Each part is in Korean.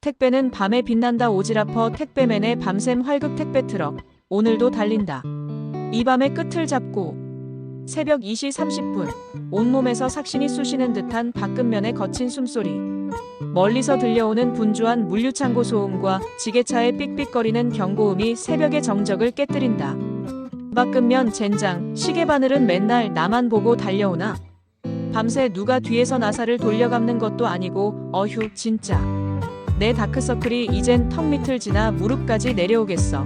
택배는 밤에 빛난다. 오지라퍼 택배맨의 밤샘 활극 택배 트럭. 오늘도 달린다. 이 밤의 끝을 잡고 새벽 2시 30분 온몸에서 삭신이 쑤시는 듯한 박근면의 거친 숨소리. 멀리서 들려오는 분주한 물류창고 소음과 지게차의 삑삑거리는 경고음이 새벽의 정적을 깨뜨린다. 박근면 젠장, 시계바늘은 맨날 나만 보고 달려오나? 밤새 누가 뒤에서 나사를 돌려감는 것도 아니고 어휴 진짜. 내 다크서클이 이젠 턱 밑을 지나 무릎까지 내려오겠어.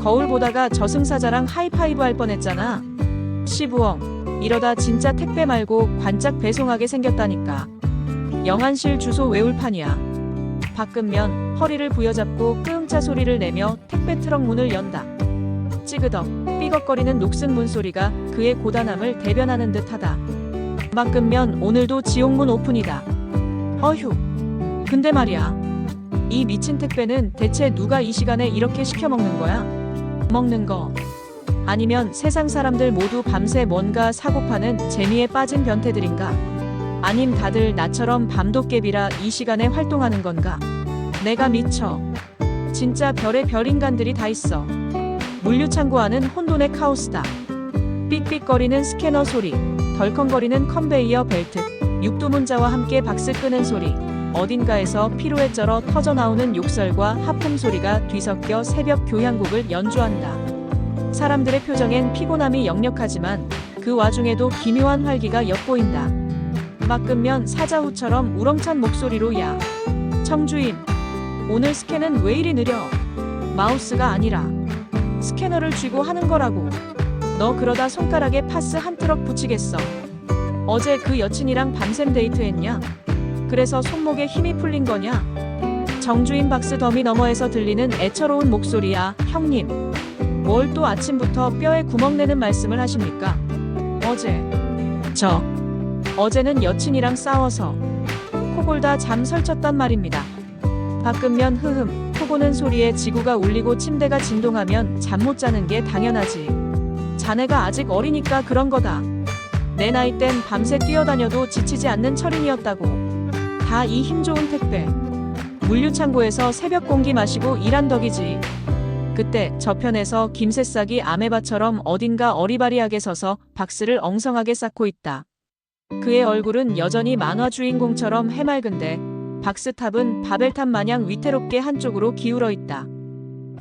거울 보다가 저승사자랑 하이파이브 할 뻔했잖아. 시부엉. 이러다 진짜 택배 말고 관짝 배송하게 생겼다니까. 영안실 주소 외울 판이야. 박근면 허리를 부여잡고 끄응차 소리를 내며 택배 트럭 문을 연다. 찌그덕 삐걱거리는 녹슨 문소리가 그의 고단함을 대변하는 듯하다. 박근면 오늘도 지옥문 오픈이다. 어휴. 근데 말이야. 이 미친 택배는 대체 누가 이 시간에 이렇게 시켜먹는 거야? 먹는 거. 아니면 세상 사람들 모두 밤새 뭔가 사고 파는 재미에 빠진 변태들인가? 아님 다들 나처럼 밤도깨비라 이 시간에 활동하는 건가? 내가 미쳐. 진짜 별의 별 인간들이 다 있어. 물류창고 안은 혼돈의 카오스다. 삑삑거리는 스캐너 소리, 덜컹거리는 컨베이어 벨트, 육두문자와 함께 박스 끄는 소리, 어딘가에서 피로에 쩔어 터져나오는 욕설과 하품 소리가 뒤섞여 새벽 교향곡을 연주한다. 사람들의 표정엔 피곤함이 역력하지만 그 와중에도 기묘한 활기가 엿보인다. 박근면 사자후처럼 우렁찬 목소리로 야. 청주임. 오늘 스캔은 왜 이리 느려? 마우스가 아니라 스캐너를 쥐고 하는 거라고. 너 그러다 손가락에 파스 한 트럭 붙이겠어. 어제 그 여친이랑 밤샘 데이트했냐? 그래서 손목에 힘이 풀린 거냐? 정주임 박스 더미 너머에서 들리는 애처로운 목소리야. 형님. 뭘 또 아침부터 뼈에 구멍 내는 말씀을 하십니까? 어제는 여친이랑 싸워서 코골다 잠 설쳤단 말입니다. 박근면 흐흠. 코고는 소리에 지구가 울리고 침대가 진동하면 잠 못 자는 게 당연하지. 자네가 아직 어리니까 그런 거다. 내 나이 땐 밤새 뛰어다녀도 지치지 않는 철인이었다고. 다 이 힘 좋은 택배. 물류창고에서 새벽 공기 마시고 일한 덕이지. 그때 저편에서 김새싹이 아메바처럼 어딘가 어리바리하게 서서 박스를 엉성하게 쌓고 있다. 그의 얼굴은 여전히 만화 주인공처럼 해맑은데 박스탑은 바벨탑 마냥 위태롭게 한쪽으로 기울어 있다.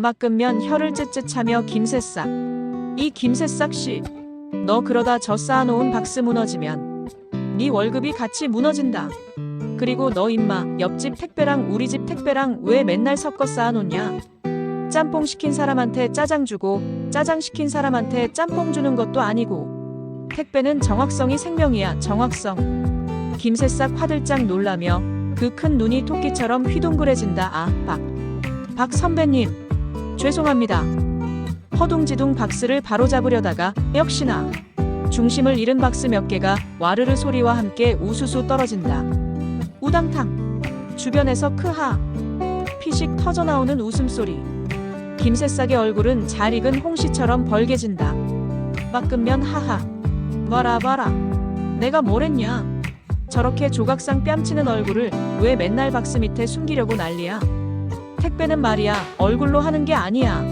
박근면 혀를 쯧쯧하며 김새싹. 이 김새싹 씨. 너 그러다 저 쌓아놓은 박스 무너지면 네 월급이 같이 무너진다. 그리고 너 임마 옆집 택배랑 우리 집 택배랑 왜 맨날 섞어 쌓아놓냐? 짬뽕 시킨 사람한테 짜장 주고 짜장 시킨 사람한테 짬뽕 주는 것도 아니고. 택배는 정확성이 생명이야. 정확성. 김새싹 화들짝 놀라며 그 큰 눈이 토끼처럼 휘둥그레진다. 아, 박 선배님. 죄송합니다. 허둥지둥 박스를 바로잡으려다가 역시나 중심을 잃은 박스 몇 개가 와르르 소리와 함께 우수수 떨어진다. 우당탕. 주변에서 크하. 피식 터져나오는 웃음소리. 김새싹의 얼굴은 잘 익은 홍시처럼 벌개진다. 박근면 하하. 봐라. 내가 뭘 했냐? 저렇게 조각상 뺨치는 얼굴을 왜 맨날 박스 밑에 숨기려고 난리야? 택배는 말이야 얼굴로 하는 게 아니야.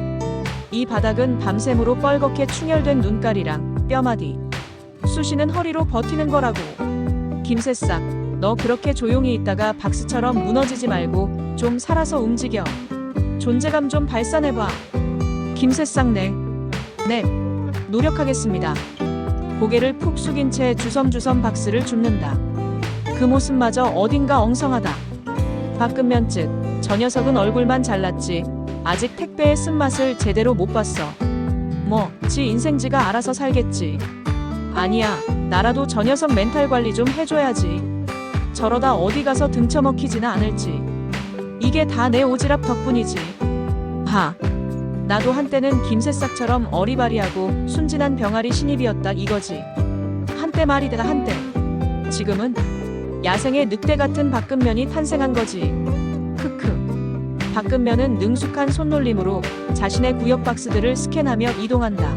이 바닥은 밤샘으로 뻘겋게 충혈된 눈깔이랑 뼈마디, 쑤시는 허리로 버티는 거라고. 김새싹, 너 그렇게 조용히 있다가 박스처럼 무너지지 말고 좀 살아서 움직여. 존재감 좀 발산해봐. 김새싹 네, 노력하겠습니다. 고개를 푹 숙인 채 주섬주섬 박스를 줍는다. 그 모습마저 어딘가 엉성하다. 박근면 측, 저 녀석은 얼굴만 잘났지 아직 택배의 쓴맛을 제대로 못 봤어. 뭐, 지 인생지가 알아서 살겠지. 아니야, 나라도 저 녀석 멘탈 관리 좀 해줘야지. 저러다 어디 가서 등쳐먹히지나 않을지. 이게 다 내 오지랖 덕분이지. 나도 한때는 김새싹처럼 어리바리하고 순진한 병아리 신입이었다 이거지. 한때 말이다 한때. 지금은 야생의 늑대 같은 박근면이 탄생한 거지. 크크. 박근면은 능숙한 손놀림으로 자신의 구역 박스들을 스캔하며 이동한다.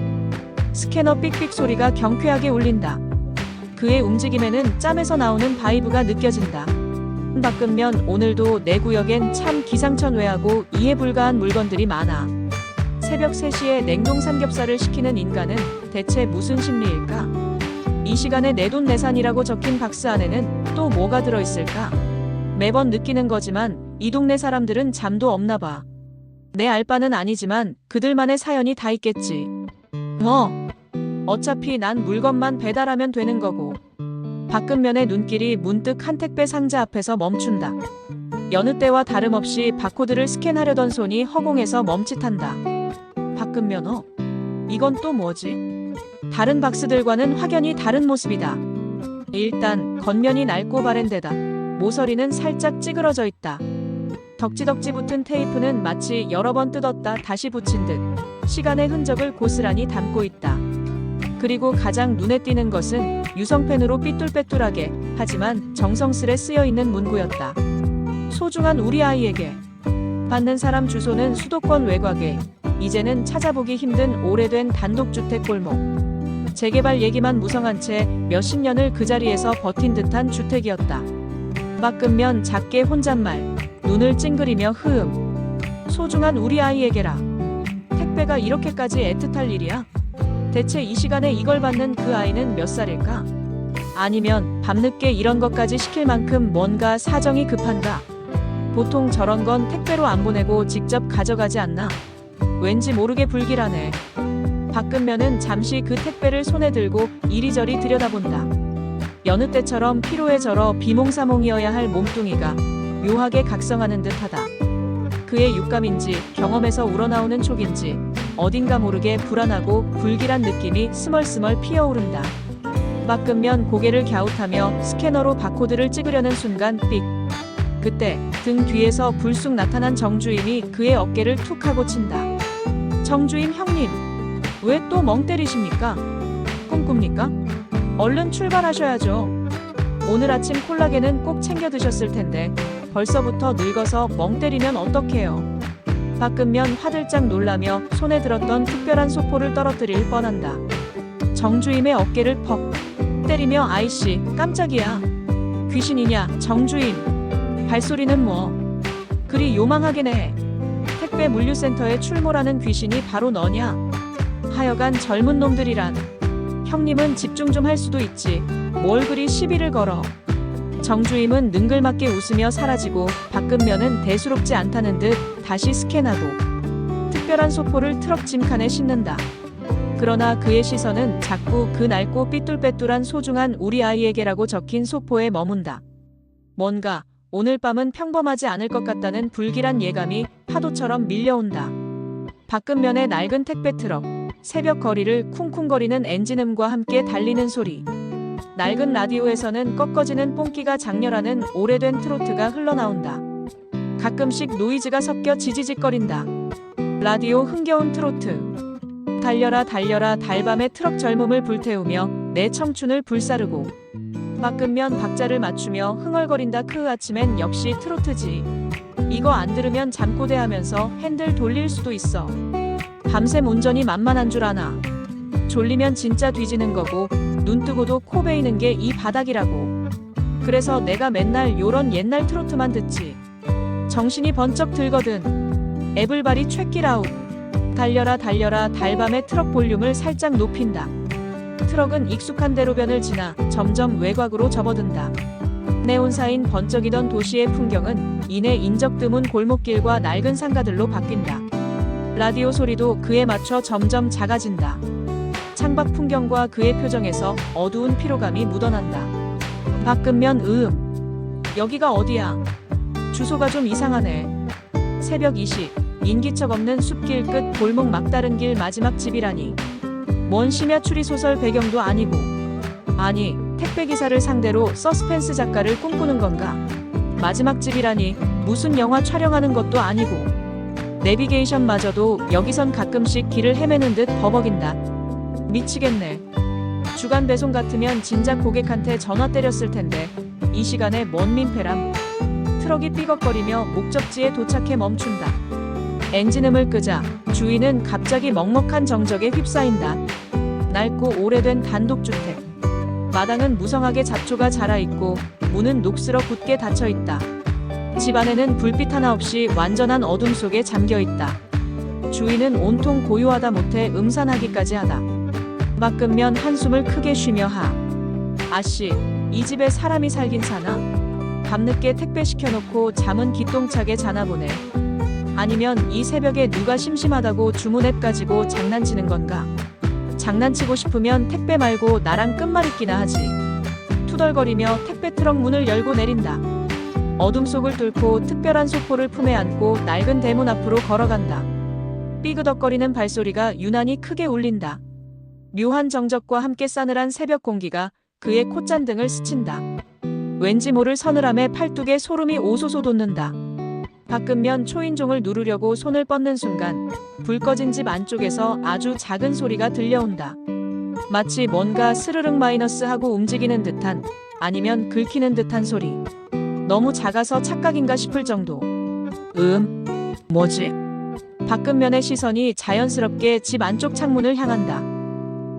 스캐너 삑삑 소리가 경쾌하게 울린다. 그의 움직임에는 짬에서 나오는 바이브가 느껴진다. 바꾸면 오늘도 내 구역엔 참 기상천외하고 이해 불가한 물건들이 많아. 새벽 3시에 냉동 삼겹살을 시키는 인간은 대체 무슨 심리일까? 이 시간에 내돈내산이라고 적힌 박스 안에는 또 뭐가 들어있을까? 매번 느끼는 거지만 이 동네 사람들은 잠도 없나 봐. 내 알바는 아니지만 그들만의 사연이 다 있겠지. 어차피 난 물건만 배달하면 되는 거고. 박근면의 눈길이 문득 한 택배 상자 앞에서 멈춘다. 여느 때와 다름없이 바코드를 스캔하려던 손이 허공에서 멈칫한다. 박근면어? 이건 또 뭐지? 다른 박스들과는 확연히 다른 모습이다. 일단 겉면이 낡고 바랜데다 모서리는 살짝 찌그러져 있다. 덕지덕지 붙은 테이프는 마치 여러 번 뜯었다 다시 붙인 듯 시간의 흔적을 고스란히 담고 있다. 그리고 가장 눈에 띄는 것은 유성펜으로 삐뚤빼뚤하게 하지만 정성스레 쓰여있는 문구였다. 소중한 우리 아이에게. 받는 사람 주소는 수도권 외곽에 이제는 찾아보기 힘든 오래된 단독주택 골목. 재개발 얘기만 무성한 채 몇십 년을 그 자리에서 버틴 듯한 주택이었다. 바꾸면 작게 혼잣말, 눈을 찡그리며 흐음. 소중한 우리 아이에게라. 택배가 이렇게까지 애틋할 일이야? 대체 이 시간에 이걸 받는 그 아이는 몇 살일까? 아니면 밤늦게 이런 것까지 시킬 만큼 뭔가 사정이 급한가? 보통 저런 건 택배로 안 보내고 직접 가져가지 않나? 왠지 모르게 불길하네. 박근면은 잠시 그 택배를 손에 들고 이리저리 들여다본다. 여느 때처럼 피로에 절어 비몽사몽이어야 할 몸뚱이가 묘하게 각성하는 듯하다. 그의 육감인지 경험에서 우러나오는 촉인지 어딘가 모르게 불안하고 불길한 느낌이 스멀스멀 피어오른다. 바꾸면 고개를 갸웃하며 스캐너로 바코드를 찍으려는 순간 삑. 그때 등 뒤에서 불쑥 나타난 정주임이 그의 어깨를 툭 하고 친다. 정주임 형님, 왜 또 멍 때리십니까? 꿈꿉니까? 얼른 출발하셔야죠. 오늘 아침 콜라겐은 꼭 챙겨 드셨을 텐데 벌써부터 늙어서 멍 때리면 어떡해요. 바꾸면 화들짝 놀라며 손에 들었던 특별한 소포를 떨어뜨릴 뻔한다. 정주임의 어깨를 퍽 때리며 아이씨 깜짝이야. 귀신이냐 정주임. 발소리는 뭐 그리 요망하긴 해. 택배 물류센터에 출몰하는 귀신이 바로 너냐. 하여간 젊은 놈들이란. 형님은 집중 좀 할 수도 있지. 뭘 그리 시비를 걸어. 정주임은 능글맞게 웃으며 사라지고 박근면은 대수롭지 않다는 듯 다시 스캔하고 특별한 소포를 트럭 짐칸에 싣는다. 그러나 그의 시선은 자꾸 그 낡고 삐뚤빼뚤한 소중한 우리 아이에게라고 적힌 소포에 머문다. 뭔가 오늘 밤은 평범하지 않을 것 같다는 불길한 예감이 파도처럼 밀려온다. 박근면의 낡은 택배 트럭, 새벽 거리를 쿵쿵거리는 엔진음과 함께 달리는 소리. 낡은 라디오에서는 꺾어지는 뽕기가 장렬하는 오래된 트로트가 흘러나온다. 가끔씩 노이즈가 섞여 지지직거린다. 라디오 흥겨운 트로트. 달려라 달려라 달밤의 트럭 젊음을 불태우며 내 청춘을 불사르고. 바꾸면 박자를 맞추며 흥얼거린다. 그 아침엔 역시 트로트지. 이거 안 들으면 잠꼬대하면서 핸들 돌릴 수도 있어. 밤샘 운전이 만만한 줄 아나. 졸리면 진짜 뒤지는 거고 눈 뜨고도 코 베이는 게 이 바닥이라고. 그래서 내가 맨날 요런 옛날 트로트만 듣지. 정신이 번쩍 들거든. 에블바리 체키라웃. 달려라 달려라 달밤의 트럭 볼륨을 살짝 높인다. 트럭은 익숙한 대로변을 지나 점점 외곽으로 접어든다. 네온사인 번쩍이던 도시의 풍경은 이내 인적 드문 골목길과 낡은 상가들로 바뀐다. 라디오 소리도 그에 맞춰 점점 작아진다. 창밖 풍경과 그의 표정에서 어두운 피로감이 묻어난다. 바꾸면 여기가 어디야? 주소가 좀 이상하네. 새벽 2시, 인기척 없는 숲길 끝 골목 막다른 길 마지막 집이라니. 뭔 심야 추리소설 배경도 아니고. 아니, 택배기사를 상대로 서스펜스 작가를 꿈꾸는 건가? 마지막 집이라니 무슨 영화 촬영하는 것도 아니고. 내비게이션마저도 여기선 가끔씩 길을 헤매는 듯 버벅인다. 미치겠네. 주간 배송 같으면 진작 고객한테 전화 때렸을 텐데 이 시간에 뭔 민폐람. 트럭이 삐걱거리며 목적지에 도착해 멈춘다. 엔진음을 끄자 주위는 갑자기 먹먹한 정적에 휩싸인다. 낡고 오래된 단독주택. 마당은 무성하게 잡초가 자라있고 문은 녹슬어 굳게 닫혀있다. 집 안에는 불빛 하나 없이 완전한 어둠 속에 잠겨 있다. 주위는 온통 고요하다 못해 음산하기까지 하다. 막근면 한숨을 크게 쉬며 아씨, 이 집에 사람이 살긴 사나? 밤늦게 택배 시켜놓고 잠은 기똥차게 자나 보네. 아니면 이 새벽에 누가 심심하다고 주문 앱 가지고 장난치는 건가? 장난치고 싶으면 택배 말고 나랑 끝말잇기나 하지. 투덜거리며 택배 트럭 문을 열고 내린다. 어둠 속을 뚫고 특별한 소포를 품에 안고 낡은 대문 앞으로 걸어간다. 삐그덕거리는 발소리가 유난히 크게 울린다. 묘한 정적과 함께 싸늘한 새벽 공기가 그의 콧잔등을 스친다. 왠지 모를 서늘함에 팔뚝에 소름이 오소소 돋는다. 밖은면 초인종을 누르려고 손을 뻗는 순간 불 꺼진 집 안쪽에서 아주 작은 소리가 들려온다. 마치 뭔가 스르륵 마이너스 하고 움직이는 듯한, 아니면 긁히는 듯한 소리. 너무 작아서 착각인가 싶을 정도. 뭐지? 밖은면의 시선이 자연스럽게 집 안쪽 창문을 향한다.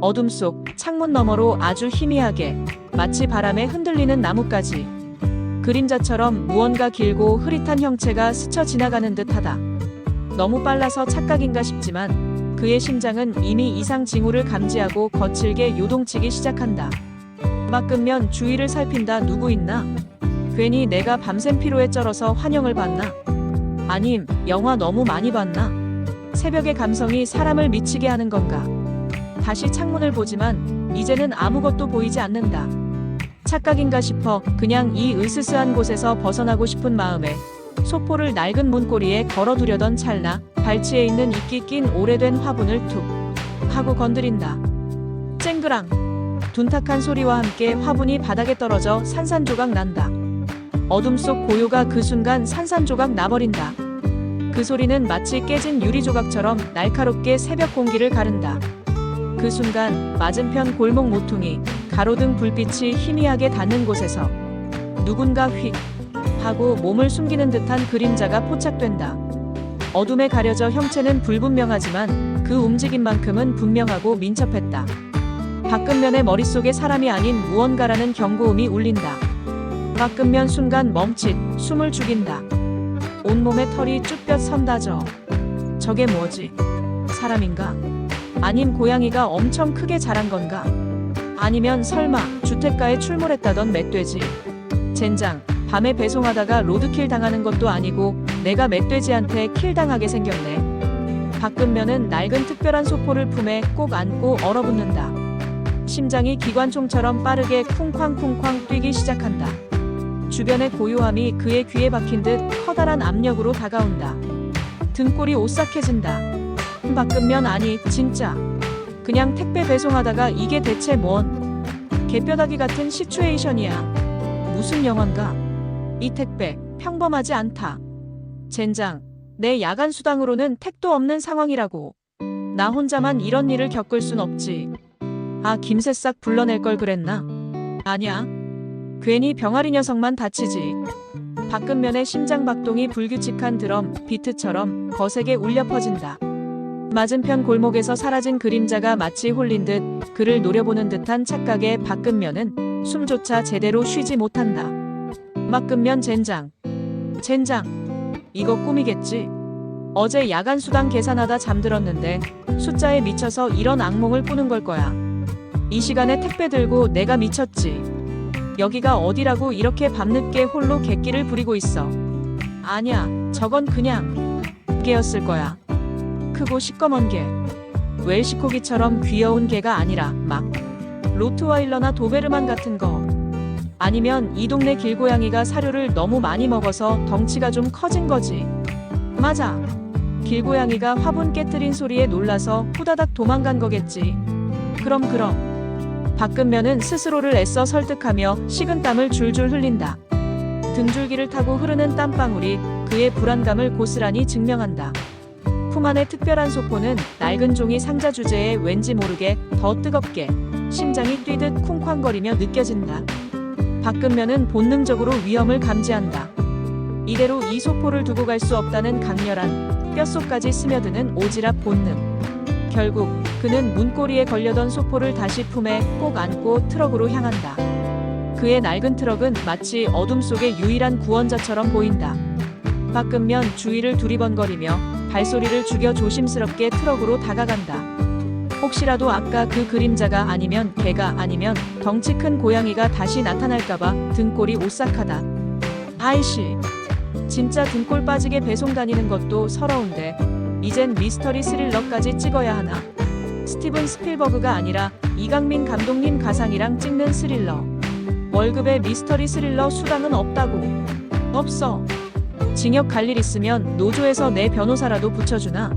어둠 속 창문 너머로 아주 희미하게, 마치 바람에 흔들리는 나뭇가지, 그림자처럼 무언가 길고 흐릿한 형체가 스쳐 지나가는 듯하다. 너무 빨라서 착각인가 싶지만 그의 심장은 이미 이상 징후를 감지하고 거칠게 요동치기 시작한다. 밖은면 주위를 살핀다. 누구 있나? 괜히 내가 밤샘 피로에 쩔어서 환영을 받나? 아님 영화 너무 많이 봤나? 새벽의 감성이 사람을 미치게 하는 건가? 다시 창문을 보지만 이제는 아무것도 보이지 않는다. 착각인가 싶어 그냥 이 으스스한 곳에서 벗어나고 싶은 마음에 소포를 낡은 문고리에 걸어두려던 찰나 발치에 있는 이끼 낀 오래된 화분을 툭 하고 건드린다. 쨍그랑! 둔탁한 소리와 함께 화분이 바닥에 떨어져 산산조각 난다. 어둠 속 고요가 그 순간 산산조각 나버린다. 그 소리는 마치 깨진 유리조각처럼 날카롭게 새벽 공기를 가른다. 그 순간 맞은편 골목 모퉁이, 가로등 불빛이 희미하게 닿는 곳에서 누군가 휙 하고 몸을 숨기는 듯한 그림자가 포착된다. 어둠에 가려져 형체는 불분명하지만 그 움직임만큼은 분명하고 민첩했다. 밖은면의 머릿속에 사람이 아닌 무언가라는 경고음이 울린다. 밖은면 순간 멈칫, 숨을 죽인다. 온몸에 털이 쭈뼛 선다져. 저게 뭐지? 사람인가? 아님 고양이가 엄청 크게 자란 건가? 아니면 설마 주택가에 출몰했다던 멧돼지? 젠장, 밤에 배송하다가 로드킬 당하는 것도 아니고 내가 멧돼지한테 킬 당하게 생겼네. 밖은면은 낡은 특별한 소포를 품에 꼭 안고 얼어붙는다. 심장이 기관총처럼 빠르게 쿵쾅쿵쾅 뛰기 시작한다. 주변의 고요함이 그의 귀에 박힌 듯 커다란 압력으로 다가온다. 등골이 오싹해진다. 밖은면 아니 진짜 그냥 택배 배송하다가 이게 대체 뭔 개뼈다귀 같은 시츄에이션이야. 무슨 영화인가? 이 택배 평범하지 않다. 젠장, 내 야간 수당으로는 택도 없는 상황이라고. 나 혼자만 이런 일을 겪을 순 없지. 아, 김새싹 불러낼 걸 그랬나? 아냐, 괜히 병아리 녀석만 다치지. 밖은면의 심장 박동이 불규칙한 드럼 비트처럼 거세게 울려 퍼진다. 맞은편 골목에서 사라진 그림자가 마치 홀린 듯 그를 노려보는 듯한 착각에 밖은면은 숨조차 제대로 쉬지 못한다. 밖은면 젠장. 이거 꿈이겠지? 어제 야간 수당 계산하다 잠들었는데 숫자에 미쳐서 이런 악몽을 꾸는 걸 거야. 이 시간에 택배 들고 내가 미쳤지. 여기가 어디라고 이렇게 밤늦게 홀로 객기를 부리고 있어. 아냐, 저건 그냥 개였을 거야. 크고 시꺼먼 개. 웰시코기처럼 귀여운 개가 아니라 막 로트와일러나 도베르만 같은 거. 아니면 이 동네 길고양이가 사료를 너무 많이 먹어서 덩치가 좀 커진 거지. 맞아. 길고양이가 화분 깨뜨린 소리에 놀라서 후다닥 도망간 거겠지. 그럼. 밖은면은 스스로를 애써 설득하며 식은땀을 줄줄 흘린다. 등줄기를 타고 흐르는 땀방울이 그의 불안감을 고스란히 증명한다. 품 안의 특별한 소포는 낡은 종이 상자 주제에 왠지 모르게 더 뜨겁게 심장이 뛰듯 쿵쾅거리며 느껴진다. 밖은면은 본능적으로 위험을 감지한다. 이대로 이 소포를 두고 갈 수 없다는 강렬한 뼛속까지 스며드는 오지랖 본능. 결국 그는 문고리에 걸려던 소포를 다시 품에 꼭 안고 트럭으로 향한다. 그의 낡은 트럭은 마치 어둠 속의 유일한 구원자처럼 보인다. 박근면 주위를 두리번거리며 발소리를 죽여 조심스럽게 트럭으로 다가간다. 혹시라도 아까 그 그림자가 아니면 개가 아니면 덩치 큰 고양이가 다시 나타날까봐 등골이 오싹하다. 아이씨, 진짜 등골 빠지게 배송 다니는 것도 서러운데 이젠 미스터리 스릴러까지 찍어야 하나? 스티븐 스필버그가 아니라 이강민 감독님 가상이랑 찍는 스릴러. 월급에 미스터리 스릴러 수당은 없다고. 없어. 징역 갈 일 있으면 노조에서 내 변호사라도 붙여주나?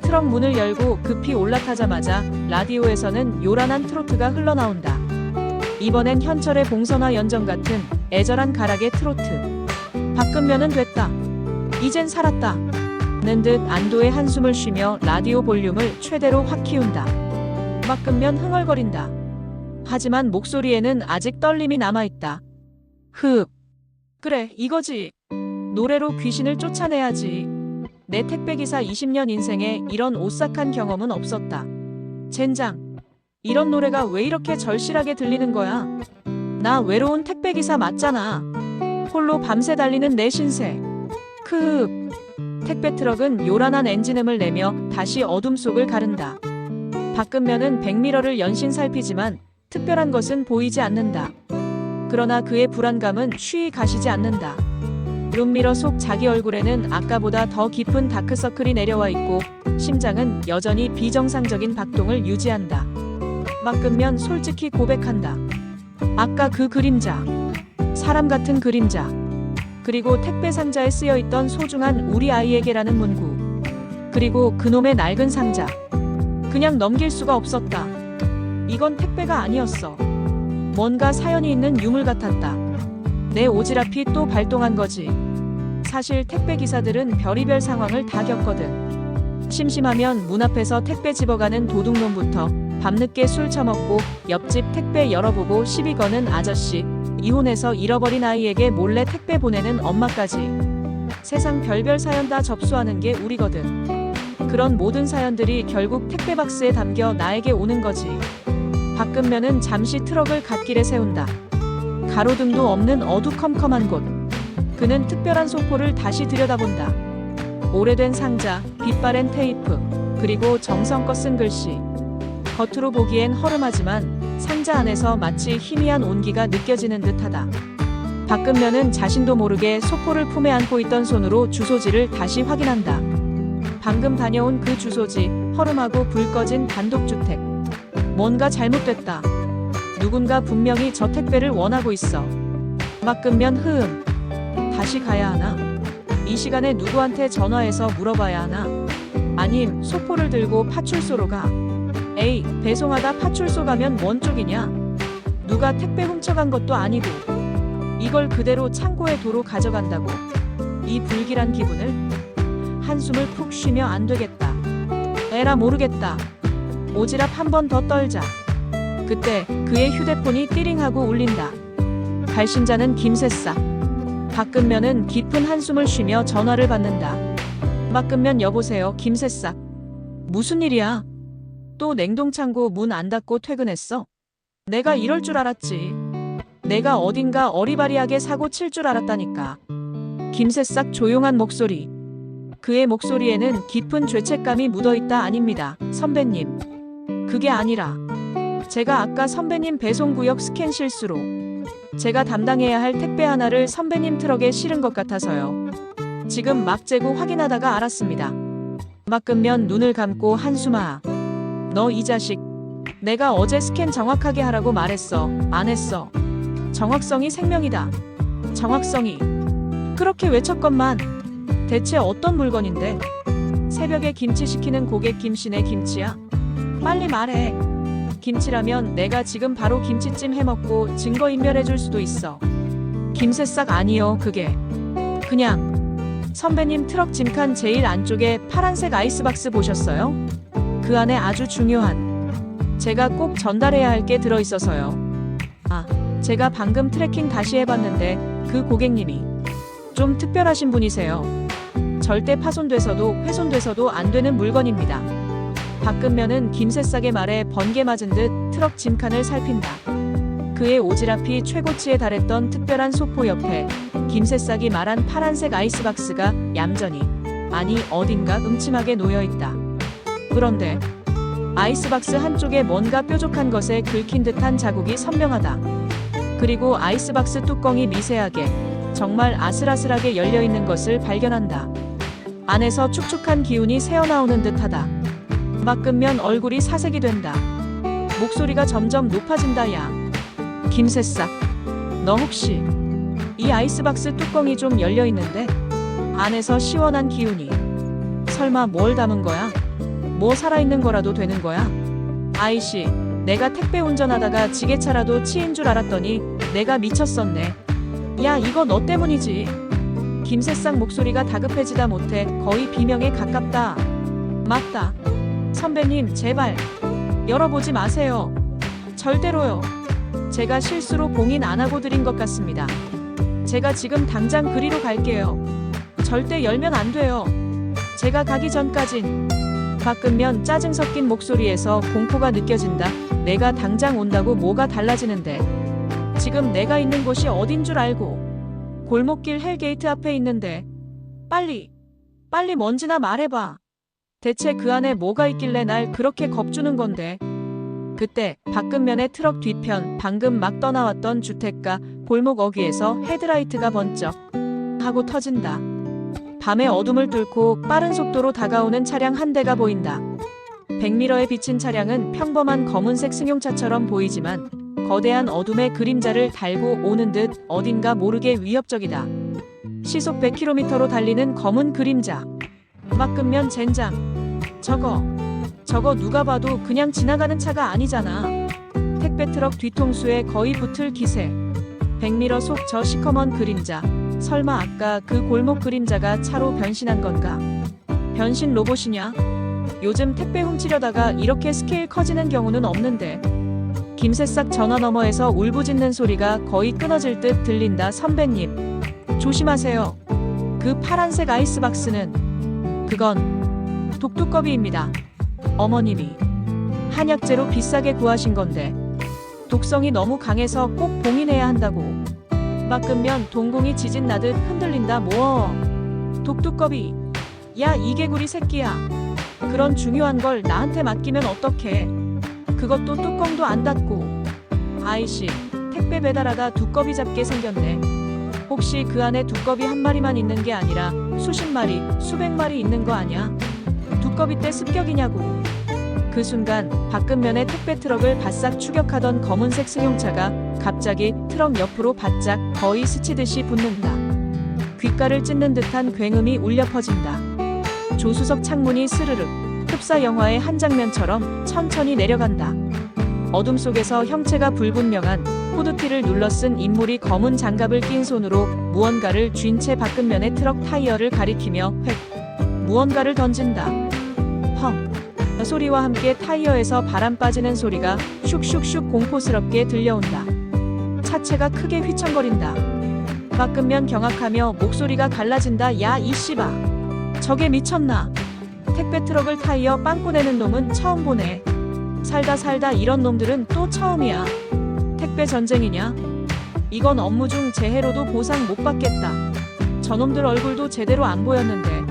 트럭 문을 열고 급히 올라타자마자 라디오에서는 요란한 트로트가 흘러나온다. 이번엔 현철의 봉선화 연정 같은 애절한 가락의 트로트. 박근면은 됐다. 이젠 살았다. 는 듯 안도의 한숨을 쉬며 라디오 볼륨을 최대로 확 키운다. 박근면 흥얼거린다. 하지만 목소리에는 아직 떨림이 남아있다. 흡. 그래, 이거지. 노래로 귀신을 쫓아내야지. 내 택배기사 20년 인생에 이런 오싹한 경험은 없었다. 젠장. 이런 노래가 왜 이렇게 절실하게 들리는 거야? 나 외로운 택배기사 맞잖아. 홀로 밤새 달리는 내 신세. 크흡. 택배 트럭은 요란한 엔진음을 내며 다시 어둠 속을 가른다. 박근면은 백미러를 연신 살피지만 특별한 것은 보이지 않는다. 그러나 그의 불안감은 쉬이 가시지 않는다. 룸미러 속 자기 얼굴에는 아까보다 더 깊은 다크서클이 내려와 있고 심장은 여전히 비정상적인 박동을 유지한다. 박근면 솔직히 고백한다. 아까 그 그림자. 사람 같은 그림자. 그리고 택배 상자에 쓰여있던 소중한 우리 아이에게라는 문구. 그리고 그놈의 낡은 상자. 그냥 넘길 수가 없었다. 이건 택배가 아니었어. 뭔가 사연이 있는 유물 같았다. 내 오지랖이 또 발동한 거지. 사실 택배 기사들은 별의별 상황을 다 겪거든. 심심하면 문 앞에서 택배 집어가는 도둑놈부터 밤늦게 술 처먹고 옆집 택배 열어보고 시비 거는 아저씨, 이혼해서 잃어버린 아이에게 몰래 택배 보내는 엄마까지. 세상 별별 사연 다 접수하는 게 우리거든. 그런 모든 사연들이 결국 택배 박스에 담겨 나에게 오는 거지. 박근면은 잠시 트럭을 갓길에 세운다. 가로등도 없는 어두컴컴한 곳. 그는 특별한 소포를 다시 들여다본다. 오래된 상자, 빛바랜 테이프, 그리고 정성껏 쓴 글씨. 겉으로 보기엔 허름하지만 상자 안에서 마치 희미한 온기가 느껴지는 듯하다. 박근면은 자신도 모르게 소포를 품에 안고 있던 손으로 주소지를 다시 확인한다. 방금 다녀온 그 주소지, 허름하고 불 꺼진 단독주택. 뭔가 잘못됐다. 누군가 분명히 저 택배를 원하고 있어. 박근면 흐음. 다시 가야 하나? 이 시간에 누구한테 전화해서 물어봐야 하나? 아님 소포를 들고 파출소로 가. 에이, 배송하다 파출소 가면 뭔 쪽이냐? 누가 택배 훔쳐간 것도 아니고 이걸 그대로 창고에 도로 가져간다고. 이 불길한 기분을. 한숨을 푹 쉬며 안 되겠다. 에라 모르겠다. 오지랖 한 번 더 떨자. 그때 그의 휴대폰이 띠링하고 울린다. 발신자는 김새싹. 박근면은 깊은 한숨을 쉬며 전화를 받는다. 박근면 여보세요, 김새싹. 무슨 일이야? 또 냉동창고 문 안 닫고 퇴근했어? 내가 이럴 줄 알았지. 내가 어딘가 어리바리하게 사고 칠 줄 알았다니까. 김새싹 조용한 목소리. 그의 목소리에는 깊은 죄책감이 묻어있다. 아닙니다, 선배님. 그게 아니라 제가 아까 선배님 배송구역 스캔 실수로 제가 담당해야 할 택배 하나를 선배님 트럭에 실은 것 같아서요. 지금 막 재고 확인하다가 알았습니다. 박근면 눈을 감고 한숨아. 너 이 자식. 내가 어제 스캔 정확하게 하라고 말했어. 안 했어. 정확성이 생명이다. 정확성이. 그렇게 외쳤건만. 대체 어떤 물건인데? 새벽에 김치 시키는 고객 김씨네 김치야? 빨리 말해. 김치라면 내가 지금 바로 김치찜 해먹고 증거인멸해줄 수도 있어. 김새싹 아니요, 그게. 그냥 선배님 트럭 짐칸 제일 안쪽에 파란색 아이스박스 보셨어요? 그 안에 아주 중요한 제가 꼭 전달해야 할 게 들어있어서요. 아, 제가 방금 트래킹 다시 해봤는데 그 고객님이 좀 특별하신 분이세요. 절대 파손돼서도 훼손돼서도 안 되는 물건입니다. 박근면은 김새싹의 말에 번개 맞은 듯 트럭 짐칸을 살핀다. 그의 오지랖이 최고치에 달했던 특별한 소포 옆에 김새싹이 말한 파란색 아이스박스가 얌전히, 아니 어딘가 음침하게 놓여있다. 그런데 아이스박스 한쪽에 뭔가 뾰족한 것에 긁힌 듯한 자국이 선명하다. 그리고 아이스박스 뚜껑이 미세하게, 정말 아슬아슬하게 열려있는 것을 발견한다. 안에서 축축한 기운이 새어나오는 듯하다. 막으면 얼굴이 사색이 된다. 목소리가 점점 높아진다. 야, 김새싹, 너 혹시 이 아이스박스 뚜껑이 좀 열려있는데 안에서 시원한 기운이, 설마 뭘 담은 거야? 뭐 살아있는 거라도 되는 거야? 아이씨, 내가 택배 운전하다가 지게차라도 치인 줄 알았더니 내가 미쳤었네. 야, 이거 너 때문이지. 김새싹 목소리가 다급해지다 못해 거의 비명에 가깝다. 맞다. 선배님, 제발 열어보지 마세요. 절대로요. 제가 실수로 봉인 안 하고 드린 것 같습니다. 제가 지금 당장 그리로 갈게요. 절대 열면 안 돼요. 제가 가기 전까진. 바꾸면 짜증 섞인 목소리에서 공포가 느껴진다. 내가 당장 온다고 뭐가 달라지는데. 지금 내가 있는 곳이 어딘 줄 알고. 골목길 헬게이트 앞에 있는데. 빨리 뭔지나 말해봐. 대체 그 안에 뭐가 있길래 날 그렇게 겁주는 건데. 그때 바깥면의 트럭 뒤편, 방금 막 떠나왔던 주택가 골목 어귀에서 헤드라이트가 번쩍 하고 터진다. 밤의 어둠을 뚫고 빠른 속도로 다가오는 차량 한 대가 보인다. 백미러에 비친 차량은 평범한 검은색 승용차처럼 보이지만 거대한 어둠의 그림자를 달고 오는 듯 어딘가 모르게 위협적이다. 시속 100km로 달리는 검은 그림자. 막으면 젠장. 저거 누가 봐도 그냥 지나가는 차가 아니잖아. 택배 트럭 뒤통수에 거의 붙을 기세. 백미러 속 저 시커먼 그림자. 설마 아까 그 골목 그림자가 차로 변신한 건가? 변신 로봇이냐? 요즘 택배 훔치려다가 이렇게 스케일 커지는 경우는 없는데. 김새싹 전화 너머에서 울부짖는 소리가 거의 끊어질 듯 들린다. 선배님, 조심하세요. 그 파란색 아이스박스는, 그건 독두꺼비입니다. 어머님이 한약재로 비싸게 구하신 건데 독성이 너무 강해서 꼭 봉인해야 한다고. 막으면 동공이 지진 나듯 흔들린다. 뭐 독두꺼비. 야, 이 개구리 새끼야. 그런 중요한 걸 나한테 맡기면 어떡해. 그것도 뚜껑도 안 닫고. 아이씨, 택배 배달하다 두꺼비 잡게 생겼네. 혹시 그 안에 두꺼비 한 마리만 있는 게 아니라 수십 마리, 수백 마리 있는 거 아냐? 두꺼비 때 습격이냐고. 그 순간 바깥면의 택배 트럭을 바싹 추격하던 검은색 승용차가 갑자기 트럭 옆으로 바짝, 거의 스치듯이 붙는다. 귓가를 찢는 듯한 굉음이 울려 퍼진다. 조수석 창문이 스르륵, 흡사 영화의 한 장면처럼 천천히 내려간다. 어둠 속에서 형체가 불분명한 후드티를 눌러 쓴 인물이 검은 장갑을 낀 손으로 무언가를 쥔 채 바깥면의 트럭 타이어를 가리키며 무언가를 던진다. 펑! 소리와 함께 타이어에서 바람 빠지는 소리가 슉슉슉 공포스럽게 들려온다. 차체가 크게 휘청거린다. 바깥면 경악하며 목소리가 갈라진다. 야, 이 씨바. 저게 미쳤나? 택배 트럭을 타이어 빵꾸 내는 놈은 처음 보네. 살다 이런 놈들은 또 처음이야. 택배 전쟁이냐? 이건 업무 중 재해로도 보상 못 받겠다. 저놈들 얼굴도 제대로 안 보였는데.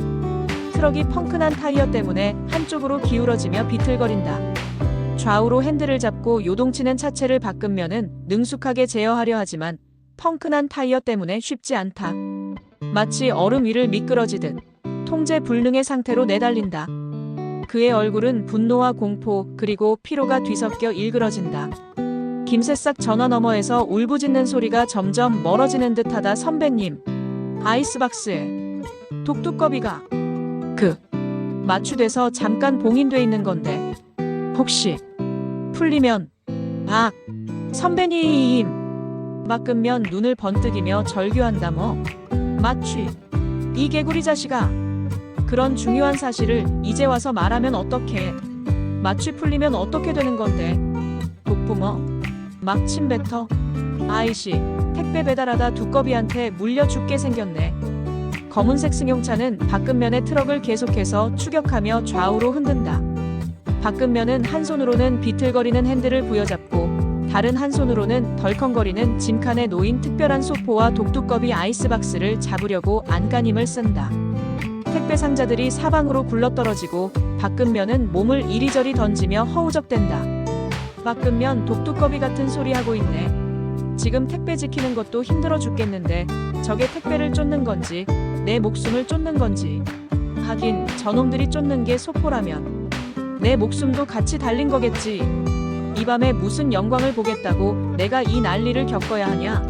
트럭이 펑크난 타이어 때문에 한쪽으로 기울어지며 비틀거린다. 좌우로 핸들을 잡고 요동치는 차체를 바꾸면은 능숙하게 제어하려 하지만 펑크난 타이어 때문에 쉽지 않다. 마치 얼음 위를 미끄러지듯 통제 불능의 상태로 내달린다. 그의 얼굴은 분노와 공포 그리고 피로가 뒤섞여 일그러진다. 김새싹 전화 너머에서 울부짖는 소리가 점점 멀어지는 듯하다. 선배님, 아이스박스에 독두꺼비가 마취돼서 잠깐 봉인돼 있는 건데 혹시 풀리면. 선배님. 막으면 눈을 번뜩이며 절규한다. 뭐 마취, 이 개구리 자식아. 그런 중요한 사실을 이제 와서 말하면 어떡해. 마취 풀리면 어떻게 되는 건데. 독붕어 막 침뱉어. 아이씨, 택배 배달하다 두꺼비한테 물려 죽게 생겼네. 검은색 승용차는 바깥면의 트럭을 계속해서 추격하며 좌우로 흔든다. 바깥면은 한 손으로는 비틀거리는 핸들을 부여잡고 다른 한 손으로는 덜컹거리는 짐칸에 놓인 특별한 소포와 독두꺼비 아이스박스를 잡으려고 안간힘을 쓴다. 택배 상자들이 사방으로 굴러떨어지고 박근면은 몸을 이리저리 던지며 허우적댄다. 박근면 독두꺼비 같은 소리 하고 있네. 지금 택배 지키는 것도 힘들어 죽겠는데 저게 택배를 쫓는 건지 내 목숨을 쫓는 건지. 하긴 저놈들이 쫓는 게 소포라면 내 목숨도 같이 달린 거겠지. 이 밤에 무슨 영광을 보겠다고 내가 이 난리를 겪어야 하냐.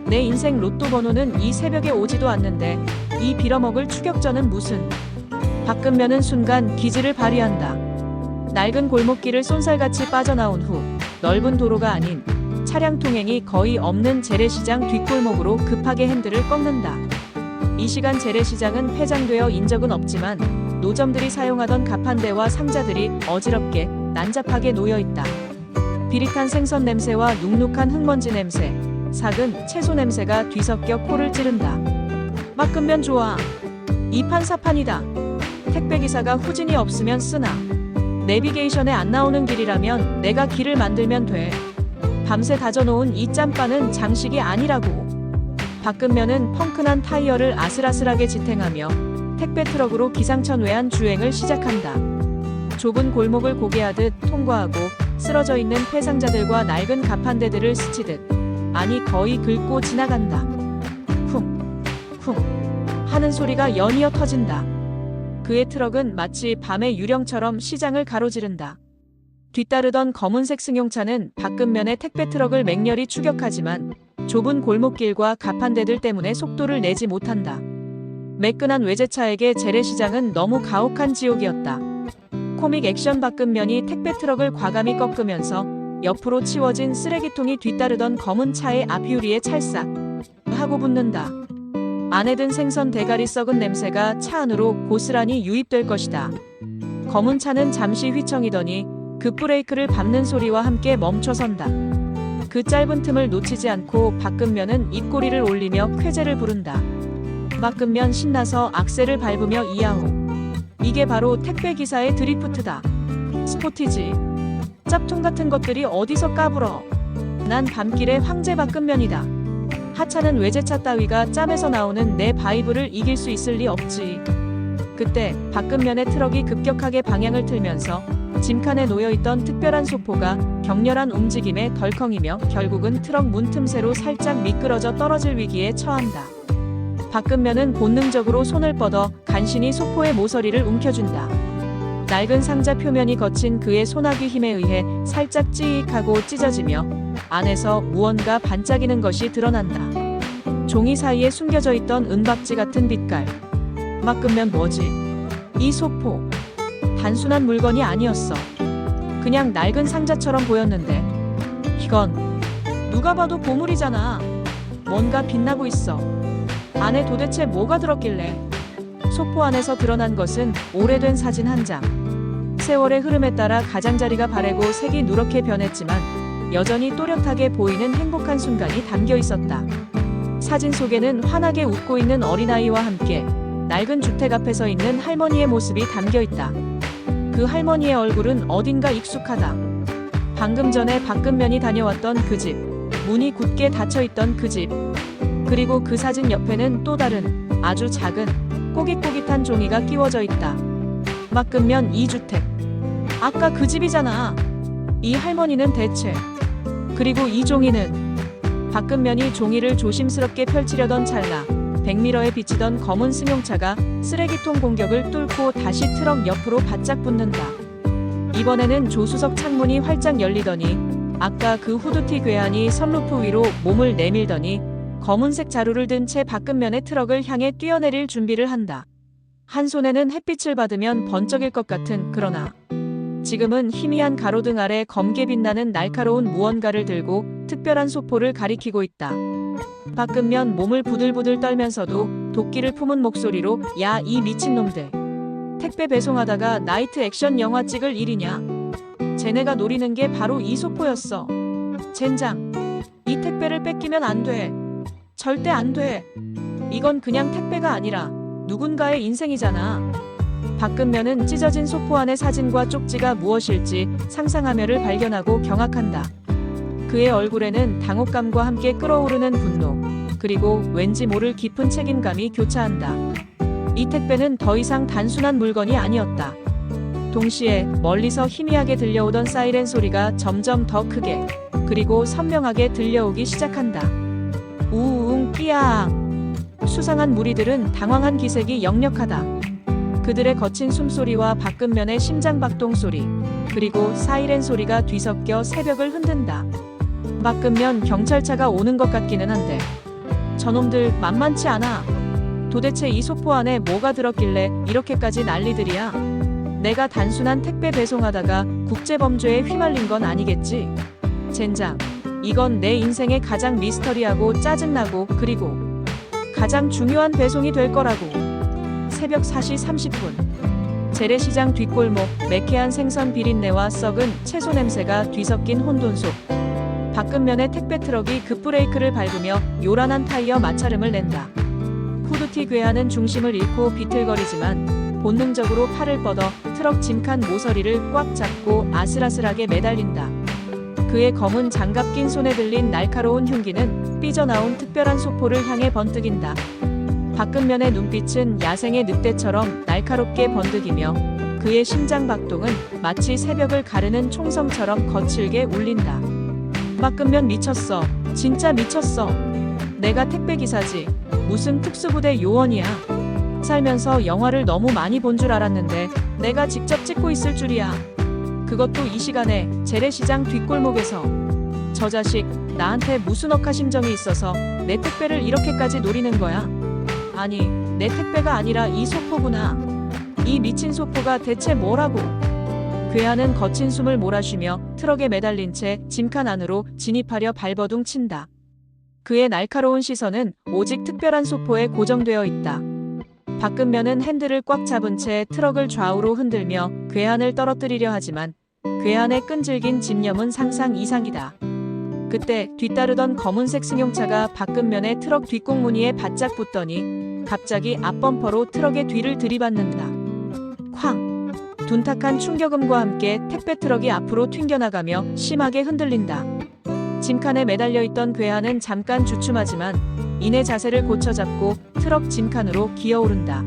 내 인생 로또 번호는 이 새벽에 오지도 않는데 이 빌어먹을 추격전은 무슨. 박근면은 순간 기지를 발휘한다. 낡은 골목길을 쏜살같이 빠져나온 후 넓은 도로가 아닌 차량 통행이 거의 없는 재래시장 뒷골목으로 급하게 핸들을 꺾는다. 이 시간 재래시장은 폐장되어 인 적은 없지만 노점들이 사용하던 가판대와 상자들이 어지럽게 난잡하게 놓여있다. 비릿한 생선 냄새와 눅눅한 흙먼지 냄새, 삭은 채소 냄새가 뒤섞여 코를 찌른다. 박근면 좋아. 이판사판이다. 택배기사가 후진이 없으면 쓰나. 내비게이션에 안 나오는 길이라면 내가 길을 만들면 돼. 밤새 다져놓은 이 짬바는 장식이 아니라고. 박근면은 펑크난 타이어를 아슬아슬하게 지탱하며 택배 트럭으로 기상천 외한 주행을 시작한다. 좁은 골목을 고개하듯 통과하고 쓰러져 있는 폐상자들과 낡은 가판대들을 스치듯, 아니 거의 긁고 지나간다. 쿵, 쿵 하는 소리가 연이어 터진다. 그의 트럭은 마치 밤의 유령처럼 시장을 가로지른다. 뒤따르던 검은색 승용차는 박근면의 택배 트럭을 맹렬히 추격하지만 좁은 골목길과 가판대들 때문에 속도를 내지 못한다. 매끈한 외제차에게 재래시장은 너무 가혹한 지옥이었다. 코믹 액션 박근면이 택배 트럭을 과감히 꺾으면서 옆으로 치워진 쓰레기통이 뒤따르던 검은 차의 앞유리에 찰싹 하고 붙는다. 안에 든 생선 대가리 썩은 냄새가 차 안으로 고스란히 유입될 것이다. 검은 차는 잠시 휘청이더니 급브레이크를 밟는 소리와 함께 멈춰선다. 그 짧은 틈을 놓치지 않고 박근면은 입꼬리를 올리며 쾌재를 부른다. 박근면 신나서 악셀을 밟으며 이야호. 이게 바로 택배기사의 드리프트다. 스포티지. 짭퉁 같은 것들이 어디서 까불어. 난 밤길의 황제 박근면이다. 하찮은 외제차 따위가 짬에서 나오는 내 바이브를 이길 수 있을 리 없지. 그때 박근면의 트럭이 급격하게 방향을 틀면서 짐칸에 놓여있던 특별한 소포가 격렬한 움직임에 덜컹이며 결국은 트럭 문 틈새로 살짝 미끄러져 떨어질 위기에 처한다. 박근면은 본능적으로 손을 뻗어 간신히 소포의 모서리를 움켜준다. 낡은 상자 표면이 거친 그의 소나기 힘에 의해 살짝 찌익하고 찢어지며 안에서 무언가 반짝이는 것이 드러난다. 종이 사이에 숨겨져 있던 은박지 같은 빛깔. 박근면 뭐지? 이 소포. 단순한 물건이 아니었어. 그냥 낡은 상자처럼 보였는데 이건 누가 봐도 보물이잖아. 뭔가 빛나고 있어. 안에 도대체 뭐가 들었길래. 소포 안에서 드러난 것은 오래된 사진 한 장. 세월의 흐름에 따라 가장자리가 바래고 색이 누렇게 변했지만 여전히 또렷하게 보이는 행복한 순간이 담겨 있었다. 사진 속에는 환하게 웃고 있는 어린아이와 함께 낡은 주택 앞에 서 있는 할머니의 모습이 담겨 있다. 그 할머니의 얼굴은 어딘가 익숙하다. 방금 전에 박근면이 다녀왔던 그 집, 문이 굳게 닫혀있던 그 집, 그리고 그 사진 옆에는 또 다른 아주 작은 꼬깃꼬깃한 종이가 끼워져 있다. 박근면 2주택. 아까 그 집이잖아. 이 할머니는 대체. 그리고 이 종이는. 박근면이 종이를 조심스럽게 펼치려던 찰나 백미러에 비치던 검은 승용차가 쓰레기통 공격을 뚫고 다시 트럭 옆으로 바짝 붙는다. 이번에는 조수석 창문이 활짝 열리더니 아까 그 후드티 괴한이 선루프 위로 몸을 내밀더니 검은색 자루를 든 채 박근면의 트럭을 향해 뛰어내릴 준비를 한다. 한 손에는 햇빛을 받으면 번쩍일 것 같은, 그러나 지금은 희미한 가로등 아래 검게 빛나는 날카로운 무언가를 들고 특별한 소포를 가리키고 있다. 박근면 몸을 부들부들 떨면서도 도끼를 품은 목소리로 야, 이 미친놈들. 택배 배송하다가 나이트 액션 영화 찍을 일이냐. 쟤네가 노리는 게 바로 이 소포였어. 젠장. 이 택배를 뺏기면 안 돼. 절대 안 돼. 이건 그냥 택배가 아니라 누군가의 인생이잖아. 박근면은 찢어진 소포 안의 사진과 쪽지가 무엇일지 상상하며를 발견하고 경악한다. 그의 얼굴에는 당혹감과 함께 끓어오르는 분노, 그리고 왠지 모를 깊은 책임감이 교차한다. 이 택배는 더 이상 단순한 물건이 아니었다. 동시에 멀리서 희미하게 들려오던 사이렌 소리가 점점 더 크게, 그리고 선명하게 들려오기 시작한다. 우웅 끼양. 수상한 무리들은 당황한 기색이 역력하다. 그들의 거친 숨소리와 박근면의 심장박동 소리, 그리고 사이렌 소리가 뒤섞여 새벽을 흔든다. 박근면 경찰차가 오는 것 같기는 한데 저놈들 만만치 않아. 도대체 이 소포 안에 뭐가 들었길래 이렇게까지 난리들이야. 내가 단순한 택배 배송하다가 국제범죄에 휘말린 건 아니겠지? 젠장, 이건 내 인생의 가장 미스터리하고 짜증나고 그리고 가장 중요한 배송이 될 거라고. 새벽 4시 30분. 재래시장 뒷골목, 매캐한 생선 비린내와 썩은 채소 냄새가 뒤섞인 혼돈속. 박근면의 택배 트럭이 급브레이크를 밟으며 요란한 타이어 마찰음을 낸다. 후드티 괴한은 중심을 잃고 비틀거리지만 본능적으로 팔을 뻗어 트럭 짐칸 모서리를 꽉 잡고 아슬아슬하게 매달린다. 그의 검은 장갑 낀 손에 들린 날카로운 흉기는 삐져나온 특별한 소포를 향해 번뜩인다. 박근면의 눈빛은 야생의 늑대처럼 날카롭게 번득이며 그의 심장 박동은 마치 새벽을 가르는 총성처럼 거칠게 울린다. 박근면 미쳤어. 진짜 미쳤어. 내가 택배기사지. 무슨 특수부대 요원이야. 살면서 영화를 너무 많이 본 줄 알았는데 내가 직접 찍고 있을 줄이야. 그것도 이 시간에 재래시장 뒷골목에서. 저 자식 나한테 무슨 억하심정이 있어서 내 택배를 이렇게까지 노리는 거야. 아니, 내 택배가 아니라 이 소포구나. 이 미친 소포가 대체 뭐라고. 괴한은 거친 숨을 몰아쉬며 트럭에 매달린 채 짐칸 안으로 진입하려 발버둥 친다. 그의 날카로운 시선은 오직 특별한 소포에 고정되어 있다. 박근면은 핸들을 꽉 잡은 채 트럭을 좌우로 흔들며 괴한을 떨어뜨리려 하지만 괴한의 끈질긴 집념은 상상 이상이다. 그때 뒤따르던 검은색 승용차가 박근면의 트럭 뒷공무니에 바짝 붙더니 갑자기 앞범퍼로 트럭의 뒤를 들이받는다. 쾅! 둔탁한 충격음과 함께 택배 트럭이 앞으로 튕겨나가며 심하게 흔들린다. 짐칸에 매달려 있던 괴한은 잠깐 주춤하지만 이내 자세를 고쳐잡고 트럭 짐칸으로 기어오른다.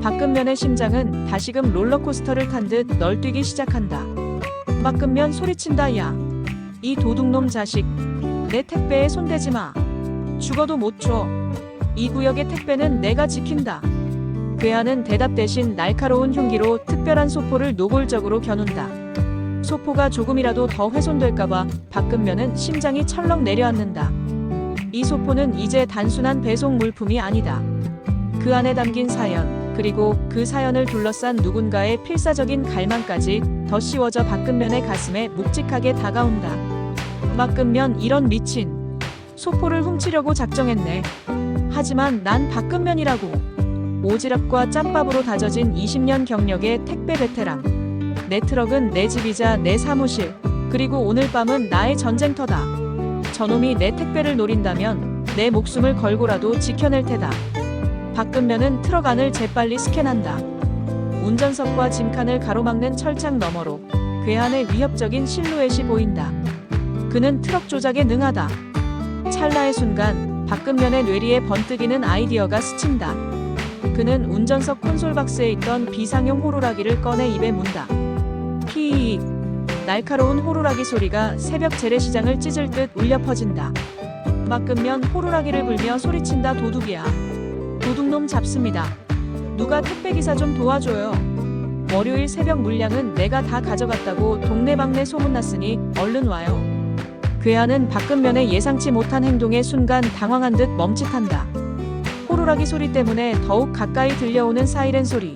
박근면의 심장은 다시금 롤러코스터를 탄 듯 널뛰기 시작한다. 박근면 소리친다. 야, 이 도둑놈 자식, 내 택배에 손대지 마. 죽어도 못 줘. 이 구역의 택배는 내가 지킨다. 괴한은 대답 대신 날카로운 흉기로 특별한 소포를 노골적으로 겨눈다. 소포가 조금이라도 더 훼손될까봐 박근면은 심장이 철렁 내려앉는다. 이 소포는 이제 단순한 배송 물품이 아니다. 그 안에 담긴 사연, 그리고 그 사연을 둘러싼 누군가의 필사적인 갈망까지 더 씌워져 박근면의 가슴에 묵직하게 다가온다. 박근면 이런 미친. 소포를 훔치려고 작정했네. 하지만 난 박근면이라고. 오지랖과 짬밥으로 다져진 20년 경력의 택배 베테랑. 내 트럭은 내 집이자 내 사무실, 그리고 오늘 밤은 나의 전쟁터다. 저놈이 내 택배를 노린다면 내 목숨을 걸고라도 지켜낼 테다. 박근면은 트럭 안을 재빨리 스캔한다. 운전석과 짐칸을 가로막는 철창 너머로 괴한의 위협적인 실루엣이 보인다. 그는 트럭 조작에 능하다. 찰나의 순간 박근면의 뇌리에 번뜩이는 아이디어가 스친다. 그는 운전석 콘솔 박스에 있던 비상용 호루라기를 꺼내 입에 문다. 피익. 날카로운 호루라기 소리가 새벽 재래시장을 찢을 듯 울려 퍼진다. 박근면 호루라기를 불며 소리친다. 도둑이야. 도둑놈 잡습니다. 누가 택배기사 좀 도와줘요. 월요일 새벽 물량은 내가 다 가져갔다고 동네방네 소문났으니 얼른 와요. 괴한은 박근면의 예상치 못한 행동에 순간 당황한 듯 멈칫한다. 호루라기 소리 때문에 더욱 가까이 들려오는 사이렌 소리.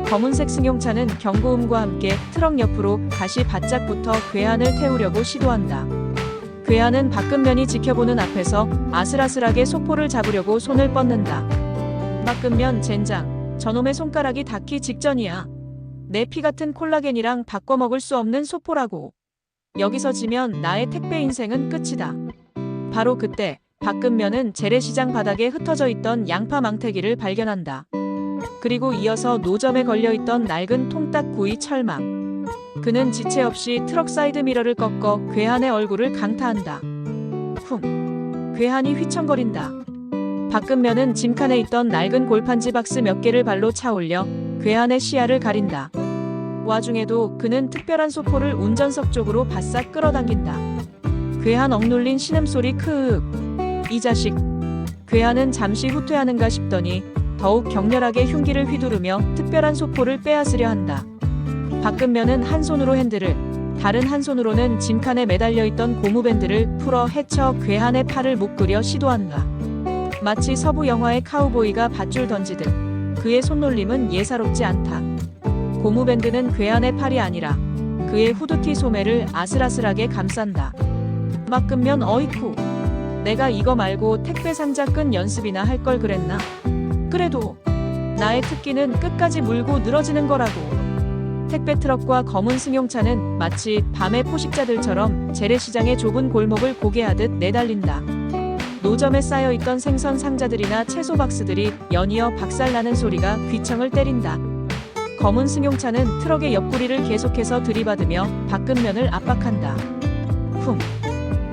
검은색 승용차는 경고음과 함께 트럭 옆으로 다시 바짝 붙어 괴한을 태우려고 시도한다. 괴한은 박근면이 지켜보는 앞에서 아슬아슬하게 소포를 잡으려고 손을 뻗는다. 박근면 젠장, 저놈의 손가락이 닿기 직전이야. 내 피 같은 콜라겐이랑 바꿔 먹을 수 없는 소포라고. 여기서 지면 나의 택배 인생은 끝이다. 바로 그때 박근면은 재래시장 바닥에 흩어져 있던 양파 망태기를 발견한다. 그리고 이어서 노점에 걸려있던 낡은 통딱 구이 철망. 그는 지체 없이 트럭 사이드미러를 꺾어 괴한의 얼굴을 강타한다. 쿵. 괴한이 휘청거린다. 박근면은 짐칸에 있던 낡은 골판지 박스 몇 개를 발로 차 올려 괴한의 시야를 가린다. 와중에도 그는 특별한 소포를 운전석 쪽으로 바싹 끌어당긴다. 괴한 억눌린 신음소리 크윽. 이 자식. 괴한은 잠시 후퇴하는가 싶더니 더욱 격렬하게 흉기를 휘두르며 특별한 소포를 빼앗으려 한다. 박근면은 한 손으로 핸들을, 다른 한 손으로는 짐칸에 매달려 있던 고무밴드를 풀어 헤쳐 괴한의 팔을 묶으려 시도한다. 마치 서부 영화의 카우보이가 밧줄 던지듯 그의 손놀림은 예사롭지 않다. 고무밴드는 괴한의 팔이 아니라 그의 후드티 소매를 아슬아슬하게 감싼다. 박근면 어이쿠. 내가 이거 말고 택배 상자 끈 연습이나 할 걸 그랬나? 그래도 나의 특기는 끝까지 물고 늘어지는 거라고. 택배 트럭과 검은 승용차는 마치 밤의 포식자들처럼 재래시장의 좁은 골목을 고개하듯 내달린다. 노점에 쌓여있던 생선 상자들이나 채소 박스들이 연이어 박살나는 소리가 귀청을 때린다. 검은 승용차는 트럭의 옆구리를 계속해서 들이받으며 박근면을 압박한다. 쿵,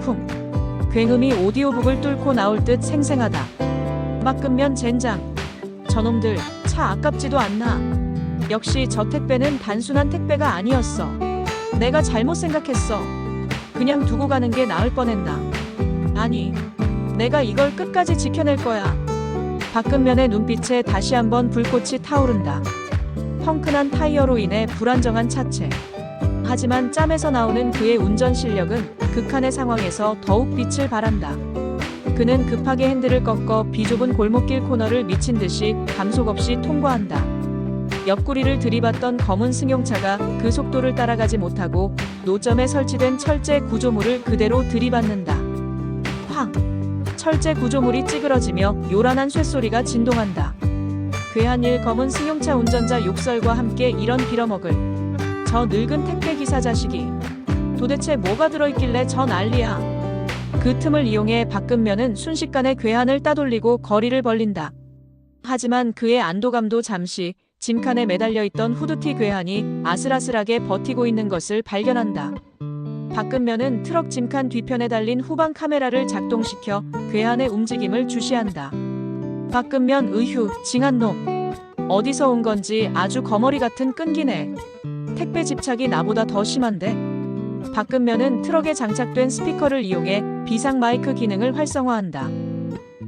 쿵. 굉음이 오디오북을 뚫고 나올 듯 생생하다. 박근면 젠장. 저놈들 차 아깝지도 않나. 역시 저 택배는 단순한 택배가 아니었어. 내가 잘못 생각했어. 그냥 두고 가는 게 나을 뻔했나. 아니, 내가 이걸 끝까지 지켜낼 거야. 박근면의 눈빛에 다시 한번 불꽃이 타오른다. 펑크난 타이어로 인해 불안정한 차체. 하지만 짬에서 나오는 그의 운전 실력은 극한의 상황에서 더욱 빛을 발한다. 그는 급하게 핸들을 꺾어 비좁은 골목길 코너를 미친 듯이 감속 없이 통과한다. 옆구리를 들이받던 검은 승용차가 그 속도를 따라가지 못하고 노점에 설치된 철제 구조물을 그대로 들이받는다. 쾅! 철제 구조물이 찌그러지며 요란한 쇳소리가 진동한다. 괴한일 검은 승용차 운전자 욕설과 함께 이런 빌어먹을. 저 늙은 택배 기사 자식이. 도대체 뭐가 들어있길래 저 난리야. 그 틈을 이용해 박근면은 순식간에 괴한을 따돌리고 거리를 벌린다. 하지만 그의 안도감도 잠시 짐칸에 매달려 있던 후드티 괴한이 아슬아슬하게 버티고 있는 것을 발견한다. 박근면은 트럭 짐칸 뒤편에 달린 후방 카메라를 작동시켜 괴한의 움직임을 주시한다. 박근면 의휴, 징한 놈. 어디서 온 건지 아주 거머리 같은 끈기네. 택배 집착이 나보다 더 심한데? 박근면은 트럭에 장착된 스피커를 이용해 비상 마이크 기능을 활성화한다.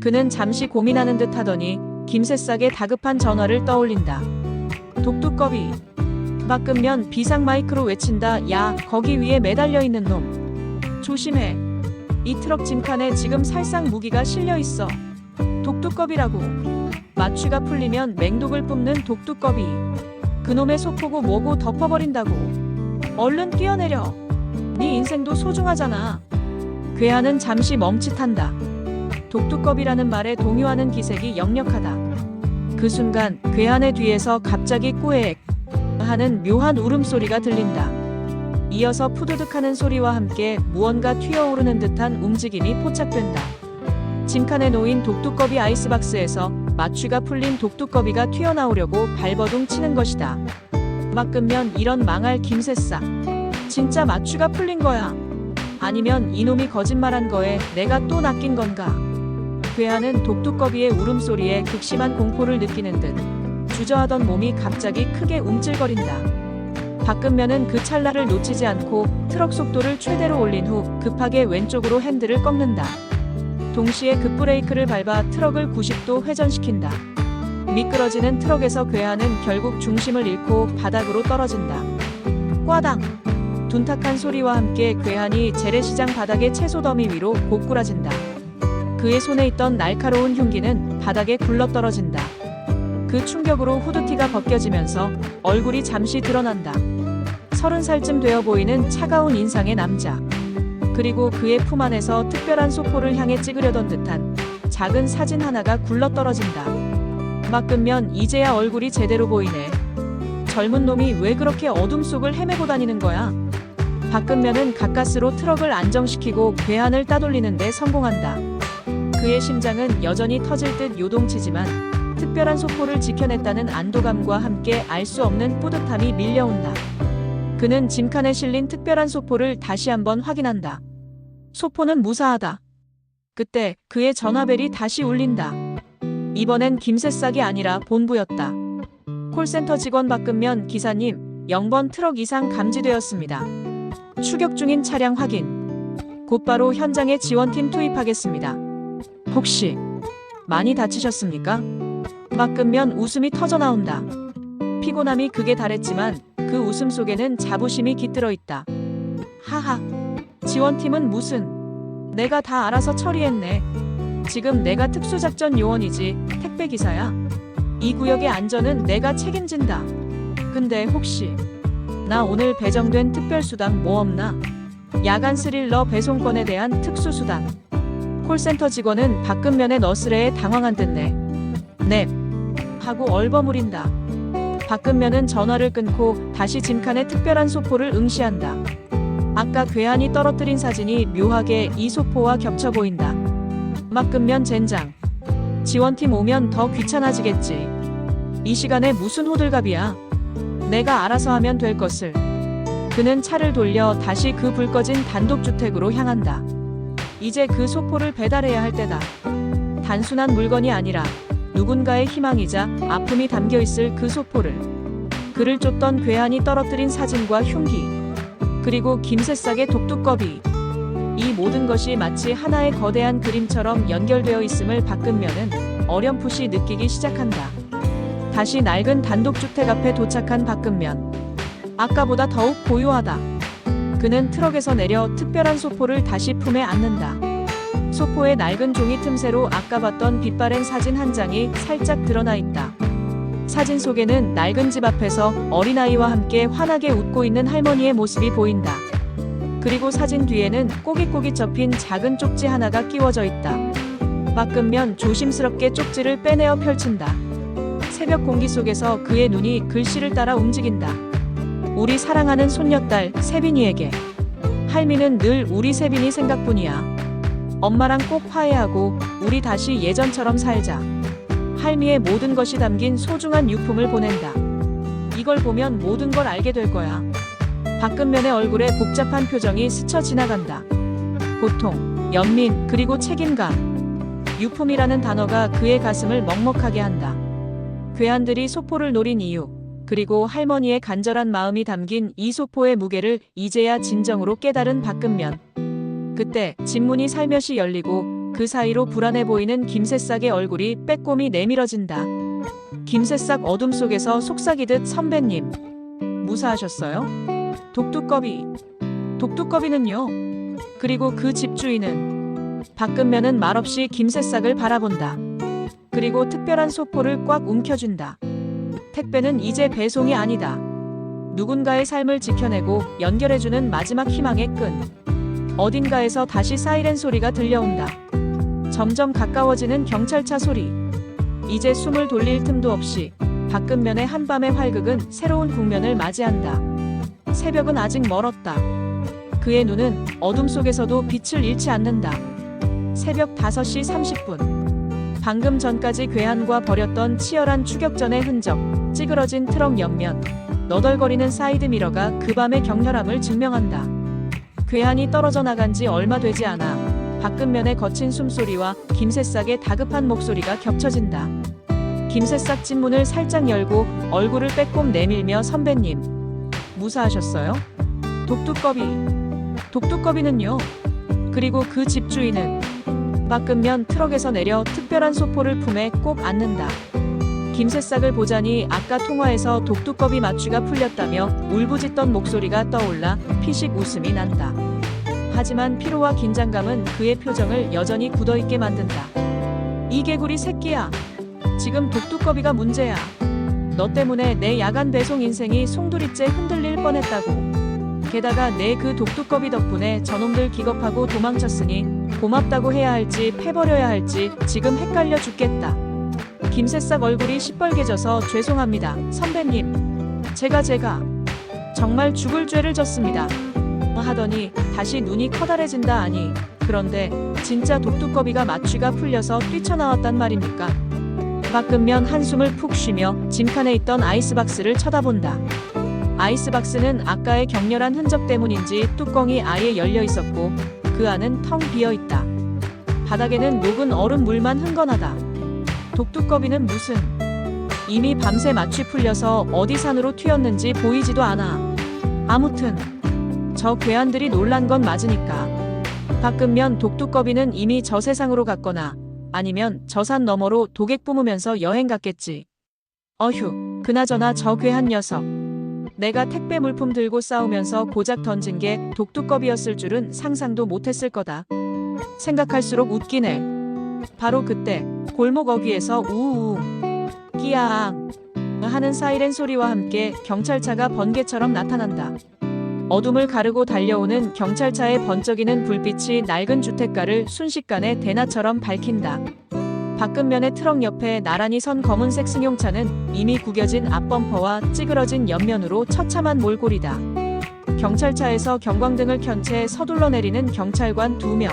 그는 잠시 고민하는 듯 하더니 김새싸게 다급한 전화를 떠올린다. 독두꺼비. 박근면 비상 마이크로 외친다. 야, 거기 위에 매달려 있는 놈. 조심해. 이 트럭 짐칸에 지금 살상 무기가 실려 있어. 독두꺼비라고. 마취가 풀리면 맹독을 뿜는 독두꺼비. 그놈의 소포고 뭐고 덮어버린다고. 얼른 뛰어내려. 네 인생도 소중하잖아. 괴한은 잠시 멈칫한다. 독두꺼비라는 말에 동요하는 기색이 역력하다. 그 순간 괴한의 뒤에서 갑자기 꾸액 하는 묘한 울음소리가 들린다. 이어서 푸드득하는 소리와 함께 무언가 튀어오르는 듯한 움직임이 포착된다. 짐칸에 놓인 독두꺼비 아이스박스에서 마취가 풀린 독두꺼비가 튀어나오려고 발버둥 치는 것이다. 박근면 이런 망할 김새싹. 진짜 마취가 풀린 거야. 아니면 이놈이 거짓말한 거에 내가 또 낚인 건가. 괴한은 독두꺼비의 울음소리에 극심한 공포를 느끼는 듯 주저하던 몸이 갑자기 크게 움찔거린다. 박근면은 그 찰나를 놓치지 않고 트럭 속도를 최대로 올린 후 급하게 왼쪽으로 핸들을 꺾는다. 동시에 급브레이크를 밟아 트럭을 90도 회전시킨다. 미끄러지는 트럭에서 괴한은 결국 중심을 잃고 바닥으로 떨어진다. 꽈당! 둔탁한 소리와 함께 괴한이 재래시장 바닥의 채소 더미 위로 고꾸라진다. 그의 손에 있던 날카로운 흉기는 바닥에 굴러떨어진다. 그 충격으로 후드티가 벗겨지면서 얼굴이 잠시 드러난다. 30살쯤 되어 보이는 차가운 인상의 남자. 그리고 그의 품 안에서 특별한 소포를 향해 찍으려던 듯한 작은 사진 하나가 굴러떨어진다. 박근면 이제야 얼굴이 제대로 보이네. 젊은 놈이 왜 그렇게 어둠 속을 헤매고 다니는 거야? 박근면은 가까스로 트럭을 안정시키고 괴한을 따돌리는 데 성공한다. 그의 심장은 여전히 터질 듯 요동치지만 특별한 소포를 지켜냈다는 안도감과 함께 알 수 없는 뿌듯함이 밀려온다. 그는 짐칸에 실린 특별한 소포를 다시 한번 확인한다. 소포는 무사하다. 그때 그의 전화벨이 다시 울린다. 이번엔 김새싹이 아니라 본부였다. 콜센터 직원 박근면 기사님, 0번 트럭 이상 감지되었습니다. 추격 중인 차량 확인. 곧바로 현장에 지원팀 투입하겠습니다. 혹시 많이 다치셨습니까? 박근면 웃음이 터져나온다. 피곤함이 극에 달했지만 그 웃음 속에는 자부심이 깃들어 있다. 하하, 지원팀은 무슨, 내가 다 알아서 처리했네. 지금 내가 특수작전 요원이지 택배기사야. 이 구역의 안전은 내가 책임진다. 근데 혹시 나 오늘 배정된 특별수당 뭐 없나? 야간 스릴러 배송권에 대한 특수수당. 콜센터 직원은 박근면의 너스레에 당황한 듯네. 넵 하고 얼버무린다. 박근면은 전화를 끊고 다시 짐칸에 특별한 소포를 응시한다. 아까 괴한이 떨어뜨린 사진이 묘하게 이 소포와 겹쳐 보인다. 박근면 젠장. 지원팀 오면 더 귀찮아지겠지. 이 시간에 무슨 호들갑이야. 내가 알아서 하면 될 것을. 그는 차를 돌려 다시 그 불 꺼진 단독주택으로 향한다. 이제 그 소포를 배달해야 할 때다. 단순한 물건이 아니라 누군가의 희망이자 아픔이 담겨있을 그 소포를. 그를 쫓던 괴한이 떨어뜨린 사진과 흉기, 그리고 김새싹의 독두꺼비. 이 모든 것이 마치 하나의 거대한 그림처럼 연결되어 있음을 박근면은 어렴풋이 느끼기 시작한다. 다시 낡은 단독주택 앞에 도착한 박근면. 아까보다 더욱 고요하다. 그는 트럭에서 내려 특별한 소포를 다시 품에 안는다. 소포의 낡은 종이 틈새로 아까 봤던 빛바랜 사진 한 장이 살짝 드러나 있다. 사진 속에는 낡은 집 앞에서 어린아이와 함께 환하게 웃고 있는 할머니의 모습이 보인다. 그리고 사진 뒤에는 꼬깃꼬깃 접힌 작은 쪽지 하나가 끼워져 있다. 박근면 조심스럽게 쪽지를 빼내어 펼친다. 새벽 공기 속에서 그의 눈이 글씨를 따라 움직인다. 우리 사랑하는 손녀딸 세빈이에게. 할미는 늘 우리 세빈이 생각뿐이야. 엄마랑 꼭 화해하고 우리 다시 예전처럼 살자. 할미의 모든 것이 담긴 소중한 유품을 보낸다. 이걸 보면 모든 걸 알게 될 거야. 박근면의 얼굴에 복잡한 표정이 스쳐 지나간다. 고통, 연민, 그리고 책임감. 유품이라는 단어가 그의 가슴을 먹먹하게 한다. 괴한들이 소포를 노린 이유, 그리고 할머니의 간절한 마음이 담긴 이 소포의 무게를 이제야 진정으로 깨달은 박근면. 그때 집문이 살며시 열리고 그 사이로 불안해 보이는 김새싹의 얼굴이 빼꼼히 내밀어진다. 김새싹 어둠 속에서 속삭이듯 선배님, 무사하셨어요? 독두꺼비. 독두꺼비는요? 그리고 그 집주인은? 박근면은 말없이 김새싹을 바라본다. 그리고 특별한 소포를 꽉 움켜쥔다. 택배는 이제 배송이 아니다. 누군가의 삶을 지켜내고 연결해주는 마지막 희망의 끈. 어딘가에서 다시 사이렌 소리가 들려온다. 점점 가까워지는 경찰차 소리. 이제 숨을 돌릴 틈도 없이 박근면의 한밤의 활극은 새로운 국면을 맞이한다. 새벽은 아직 멀었다. 그의 눈은 어둠 속에서도 빛을 잃지 않는다. 새벽 5시 30분. 방금 전까지 괴한과 벌였던 치열한 추격전의 흔적, 찌그러진 트럭 옆면, 너덜거리는 사이드미러가 그 밤의 격렬함을 증명한다. 괴한이 떨어져 나간 지 얼마 되지 않아 박근면의 거친 숨소리와 김새싹의 다급한 목소리가 겹쳐진다. 김새싹 집문을 살짝 열고 얼굴을 빼꼼 내밀며 선배님, 무사하셨어요? 독두꺼비. 독두꺼비는요? 그리고 그 집주인은? 박근면 트럭에서 내려 특별한 소포를 품에 꼭 안는다. 김새싹을 보자니 아까 통화에서 독두꺼비 맞추가 풀렸다며 울부짖던 목소리가 떠올라 피식 웃음이 난다. 하지만 피로와 긴장감은 그의 표정을 여전히 굳어있게 만든다. 이 개구리 새끼야. 지금 독두꺼비가 문제야. 너 때문에 내 야간 배송 인생이 송두리째 흔들릴 뻔했다고. 게다가 내 그 독두꺼비 덕분에 저놈들 기겁하고 도망쳤으니 고맙다고 해야 할지 패버려야 할지 지금 헷갈려 죽겠다. 김새싹 얼굴이 시뻘개져서 죄송합니다, 선배님. 제가 정말 죽을 죄를 졌습니다. 하더니 다시 눈이 커다래진다 하니 그런데 진짜 독두꺼비가 마취가 풀려서 뛰쳐나왔단 말입니까? 박근면 한숨을 푹 쉬며 짐칸에 있던 아이스박스를 쳐다본다. 아이스박스는 아까의 격렬한 흔적 때문인지 뚜껑이 아예 열려 있었고 그 안은 텅 비어 있다. 바닥에는 녹은 얼음 물만 흥건하다. 독두꺼비는 무슨 이미 밤새 마취 풀려서 어디 산으로 튀었는지 보이지도 않아. 아무튼 저 괴한들이 놀란 건 맞으니까. 바꾸면 독두꺼비는 이미 저 세상으로 갔거나 아니면 저 산 너머로 독액 뿜으면서 여행 갔겠지. 어휴, 그나저나 저 괴한 녀석. 내가 택배 물품 들고 싸우면서 고작 던진 게 독두꺼비였을 줄은 상상도 못했을 거다. 생각할수록 웃기네. 바로 그때 골목 어귀에서 우우우 끼야앙 하는 사이렌 소리와 함께 경찰차가 번개처럼 나타난다. 어둠을 가르고 달려오는 경찰차의 번쩍이는 불빛이 낡은 주택가를 순식간에 대낮처럼 밝힌다. 밖은면의 트럭 옆에 나란히 선 검은색 승용차는 이미 구겨진 앞범퍼와 찌그러진 옆면으로 처참한 몰골이다. 경찰차에서 경광등을 켠 채 서둘러 내리는 경찰관 2명.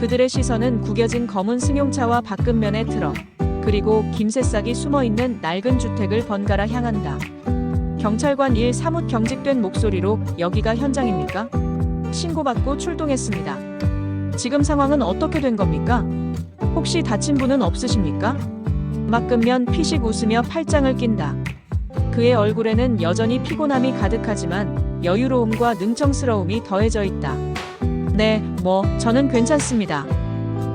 그들의 시선은 구겨진 검은 승용차와 밖은면의 트럭, 그리고 김새싹이 숨어있는 낡은 주택을 번갈아 향한다. 경찰관 1 사뭇 경직된 목소리로 여기가 현장입니까? 신고받고 출동했습니다. 지금 상황은 어떻게 된 겁니까? 혹시 다친 분은 없으십니까? 막근면 피식 웃으며 팔짱을 낀다. 그의 얼굴에는 여전히 피곤함이 가득하지만 여유로움과 능청스러움이 더해져 있다. 네, 저는 괜찮습니다.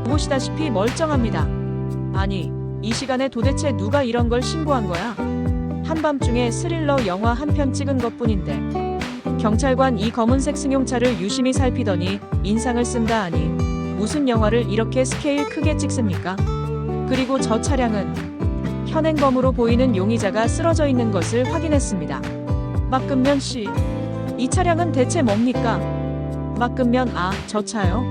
보시다시피 멀쩡합니다. 아니, 이 시간에 도대체 누가 이런 걸 신고한 거야? 한밤중에 스릴러 영화 한 편 찍은 것뿐인데. 경찰관 이 검은색 승용차를 유심히 살피더니 인상을 쓴다 하니 무슨 영화를 이렇게 스케일 크게 찍습니까? 그리고 저 차량은 현행범으로 보이는 용의자가 쓰러져 있는 것을 확인했습니다. 막근면 씨, 이 차량은 대체 뭡니까? 막근면 저 차요?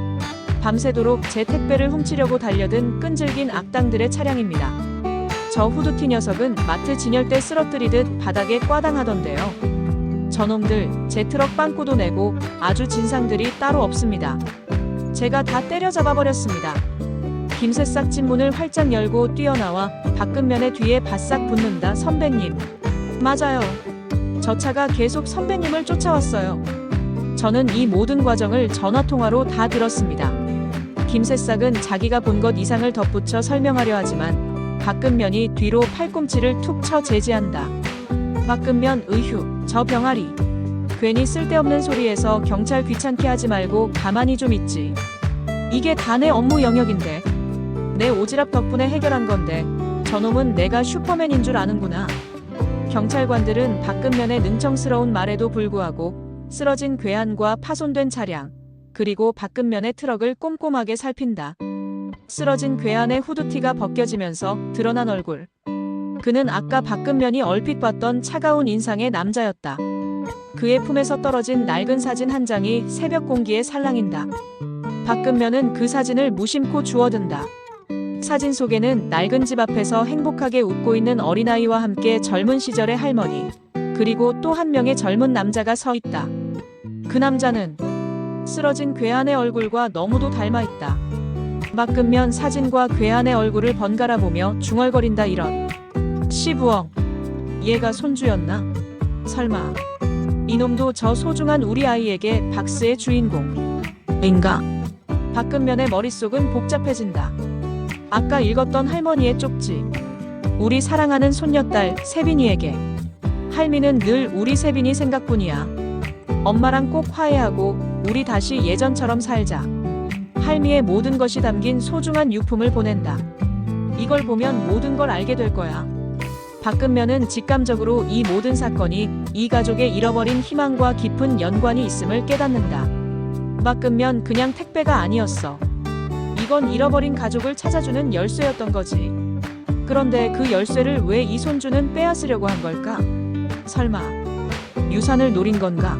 밤새도록 제 택배를 훔치려고 달려든 끈질긴 악당들의 차량입니다. 저 후드티 녀석은 마트 진열대 쓰러뜨리듯 바닥에 꽈당하던데요. 저놈들 제 트럭 빵꾸도 내고 아주 진상들이 따로 없습니다. 제가 다 때려잡아 버렸습니다. 김새싹 찐문을 활짝 열고 뛰어나와 밖은면의 뒤에 바싹 붙는다. 선배님. 맞아요. 저 차가 계속 선배님을 쫓아왔어요. 저는 이 모든 과정을 전화통화로 다 들었습니다. 김새싹은 자기가 본 것 이상을 덧붙여 설명하려 하지만 밖은면이 뒤로 팔꿈치를 툭 쳐 제지한다. 밖은면 의휴, 저 병아리. 괜히 쓸데없는 소리에서 경찰 귀찮게 하지 말고 가만히 좀 있지. 이게 다 내 업무 영역인데. 내 오지랖 덕분에 해결한 건데 저놈은 내가 슈퍼맨인 줄 아는구나. 경찰관들은 밖은면의 능청스러운 말에도 불구하고 쓰러진 괴한과 파손된 차량, 그리고 밖은면의 트럭을 꼼꼼하게 살핀다. 쓰러진 괴한의 후드티가 벗겨지면서 드러난 얼굴. 그는 아까 밖은면이 얼핏 봤던 차가운 인상의 남자였다. 그의 품에서 떨어진 낡은 사진 한 장이 새벽 공기에 살랑인다. 밖은면은 그 사진을 무심코 주워든다. 사진 속에는 낡은 집 앞에서 행복하게 웃고 있는 어린아이와 함께 젊은 시절의 할머니, 그리고 또 한 명의 젊은 남자가 서 있다. 그 남자는 쓰러진 괴한의 얼굴과 너무도 닮아 있다. 밖은면 사진과 괴한의 얼굴을 번갈아 보며 중얼거린다. 이런 시부엉. 얘가 손주였나? 설마 이놈도 저 소중한 우리 아이에게 박스의 주인공 인가? 밖은면의 머릿속은 복잡해진다. 아까 읽었던 할머니의 쪽지. 우리 사랑하는 손녀딸 세빈이에게. 할미는 늘 우리 세빈이 생각뿐이야. 엄마랑 꼭 화해하고 우리 다시 예전처럼 살자. 할미의 모든 것이 담긴 소중한 유품을 보낸다. 이걸 보면 모든 걸 알게 될 거야. 밖은면은 직감적으로 이 모든 사건이 이 가족의 잃어버린 희망과 깊은 연관이 있음을 깨닫는다. 밖은면 그냥 택배가 아니었어. 이건 잃어버린 가족을 찾아주는 열쇠였던 거지. 그런데 그 열쇠를 왜 이 손주는 빼앗으려고 한 걸까? 설마 유산을 노린 건가?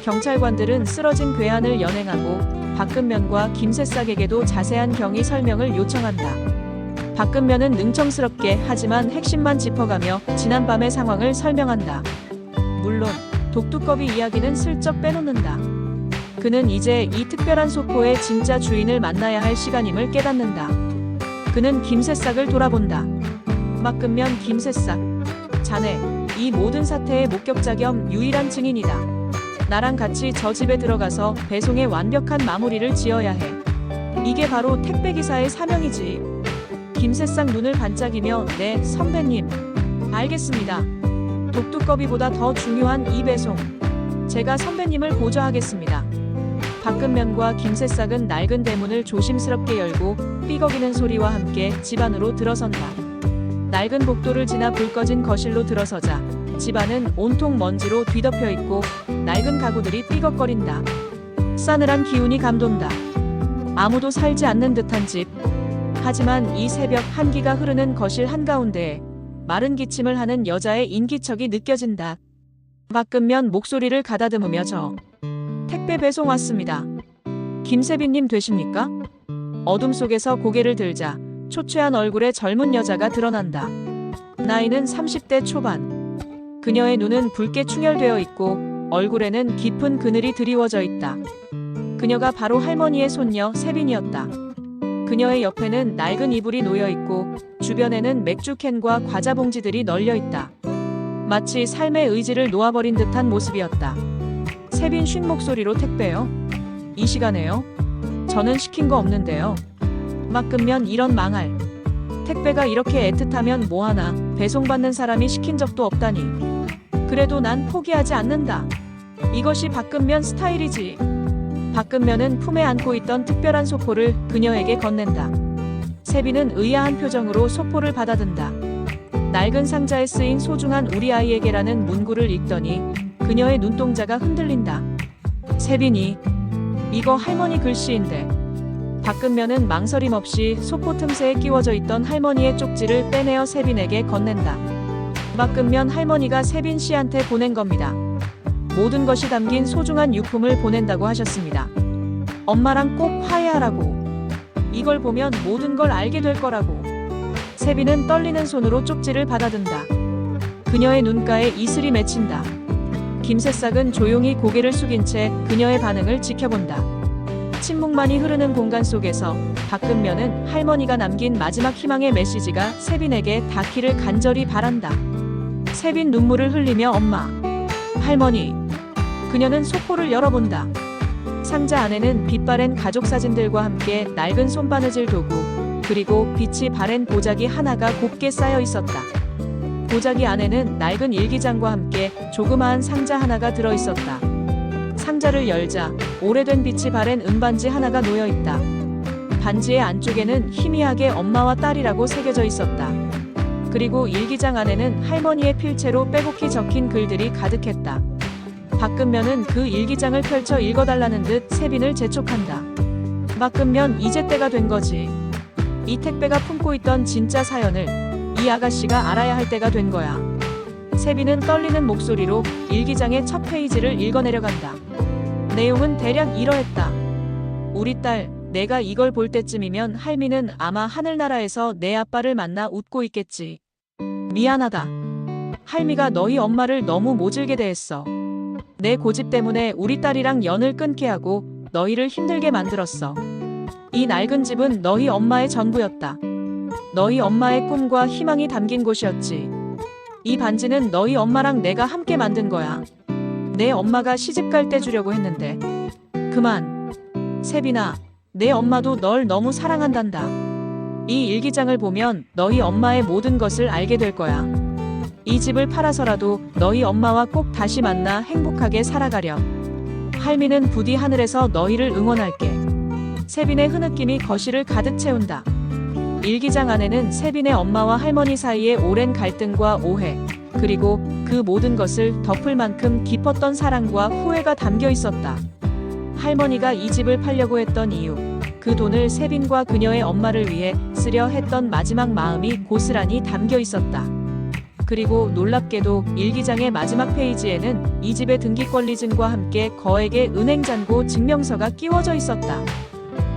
경찰관들은 쓰러진 괴한을 연행하고 밖은면과 김새싹에게도 자세한 경위 설명을 요청한다. 밖은면은 능청스럽게 하지만 핵심만 짚어가며 지난밤의 상황을 설명한다. 물론 독두꺼비 이야기는 슬쩍 빼놓는다. 그는 이제 이 특별한 소포의 진짜 주인을 만나야 할 시간임을 깨닫는다. 그는 김새싹을 돌아본다. 밖은면 김새싹. 자네, 이 모든 사태의 목격자 겸 유일한 증인이다. 나랑 같이 저 집에 들어가서 배송의 완벽한 마무리를 지어야 해. 이게 바로 택배기사의 사명이지. 김새싹 눈을 반짝이며 네, 선배님. 알겠습니다. 독두꺼비보다 더 중요한 이 배송. 제가 선배님을 보좌하겠습니다. 박근면과 김새싹은 낡은 대문을 조심스럽게 열고 삐걱이는 소리와 함께 집 안으로 들어선다. 낡은 복도를 지나 불 꺼진 거실로 들어서자 집안은 온통 먼지로 뒤덮여 있고 낡은 가구들이 삐걱거린다. 싸늘한 기운이 감돈다. 아무도 살지 않는 듯한 집. 하지만 이 새벽 한기가 흐르는 거실 한가운데에 마른 기침을 하는 여자의 인기척이 느껴진다. 박근면 목소리를 가다듬으며 저 택배 배송 왔습니다. 김세빈님 되십니까? 어둠 속에서 고개를 들자 초췌한 얼굴의 젊은 여자가 드러난다. 나이는 30대 초반. 그녀의 눈은 붉게 충혈되어 있고 얼굴에는 깊은 그늘이 드리워져 있다. 그녀가 바로 할머니의 손녀 세빈이었다. 그녀의 옆에는 낡은 이불이 놓여 있고 주변에는 맥주캔과 과자 봉지들이 널려 있다. 마치 삶의 의지를 놓아버린 듯한 모습이었다. 세빈 쉰 목소리로 택배요? 이 시간에요? 저는 시킨 거 없는데요. 막으면 이런 망할. 택배가 이렇게 애틋하면 뭐하나 배송받는 사람이 시킨 적도 없다니. 그래도 난 포기하지 않는다. 이것이 박근면 스타일이지. 박근면은 품에 안고 있던 특별한 소포를 그녀에게 건넨다. 세빈은 의아한 표정으로 소포를 받아든다. 낡은 상자에 쓰인 소중한 우리 아이에게라는 문구를 읽더니 그녀의 눈동자가 흔들린다. 세빈이, 이거 할머니 글씨인데. 박근면은 망설임 없이 소포 틈새에 끼워져 있던 할머니의 쪽지를 빼내어 세빈에게 건넨다. 박근면 할머니가 세빈 씨한테 보낸 겁니다. 모든 것이 담긴 소중한 유품을 보낸다고 하셨습니다. 엄마랑 꼭 화해하라고. 이걸 보면 모든 걸 알게 될 거라고. 세빈은 떨리는 손으로 쪽지를 받아든다. 그녀의 눈가에 이슬이 맺힌다. 김새싹은 조용히 고개를 숙인 채 그녀의 반응을 지켜본다. 침묵만이 흐르는 공간 속에서 박근면은 할머니가 남긴 마지막 희망의 메시지가 세빈에게 닿기를 간절히 바란다. 세빈 눈물을 흘리며 엄마, 할머니. 그녀는 소포를 열어본다. 상자 안에는 빛 바랜 가족 사진들과 함께 낡은 손바느질 도구, 그리고 빛이 바랜 보자기 하나가 곱게 쌓여 있었다. 보자기 안에는 낡은 일기장과 함께 조그마한 상자 하나가 들어 있었다. 상자를 열자 오래된 빛이 바랜 은반지 하나가 놓여 있다. 반지의 안쪽에는 희미하게 엄마와 딸이라고 새겨져 있었다. 그리고 일기장 안에는 할머니의 필체로 빼곡히 적힌 글들이 가득했다. 박근면은 그 일기장을 펼쳐 읽어달라는 듯 세빈을 재촉한다. 박근면, 이제 때가 된 거지. 이 택배가 품고 있던 진짜 사연을 이 아가씨가 알아야 할 때가 된 거야. 세빈은 떨리는 목소리로 일기장의 첫 페이지를 읽어내려간다. 내용은 대략 이러했다. 우리 딸, 내가 이걸 볼 때쯤이면 할미는 아마 하늘나라에서 내 아빠를 만나 웃고 있겠지. 미안하다. 할미가 너희 엄마를 너무 모질게 대했어. 내 고집 때문에 우리 딸이랑 연을 끊게 하고 너희를 힘들게 만들었어. 이 낡은 집은 너희 엄마의 전부였다. 너희 엄마의 꿈과 희망이 담긴 곳이었지. 이 반지는 너희 엄마랑 내가 함께 만든 거야. 내 엄마가 시집갈 때 주려고 했는데. 그만. 세빈아, 내 엄마도 널 너무 사랑한단다. 이 일기장을 보면 너희 엄마의 모든 것을 알게 될 거야. 이 집을 팔아서라도 너희 엄마와 꼭 다시 만나 행복하게 살아가렴. 할미는 부디 하늘에서 너희를 응원할게. 세빈의 흐느낌이 거실을 가득 채운다. 일기장 안에는 세빈의 엄마와 할머니 사이의 오랜 갈등과 오해, 그리고 그 모든 것을 덮을 만큼 깊었던 사랑과 후회가 담겨 있었다. 할머니가 이 집을 팔려고 했던 이유, 그 돈을 세빈과 그녀의 엄마를 위해 쓰려 했던 마지막 마음이 고스란히 담겨 있었다. 그리고 놀랍게도 일기장의 마지막 페이지에는 이 집의 등기권리증과 함께 거액의 은행잔고 증명서가 끼워져 있었다.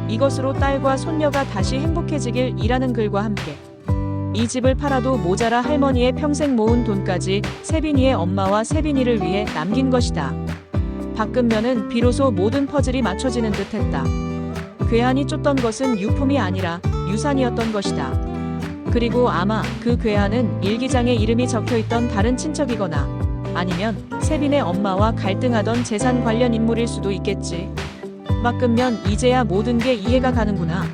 이것으로 딸과 손녀가 다시 행복해지길 이라는 글과 함께 이 집을 팔아도 모자라 할머니의 평생 모은 돈까지 세빈이의 엄마와 세빈이를 위해 남긴 것이다. 박근면은 비로소 모든 퍼즐이 맞춰지는 듯했다. 괴한이 쫓던 것은 유품이 아니라 유산이었던 것이다. 그리고 아마 그 괴한은 일기장에 이름이 적혀있던 다른 친척이거나 아니면 세빈의 엄마와 갈등하던 재산 관련 인물일 수도 있겠지. 막으면 이제야 모든 게 이해가 가는구나.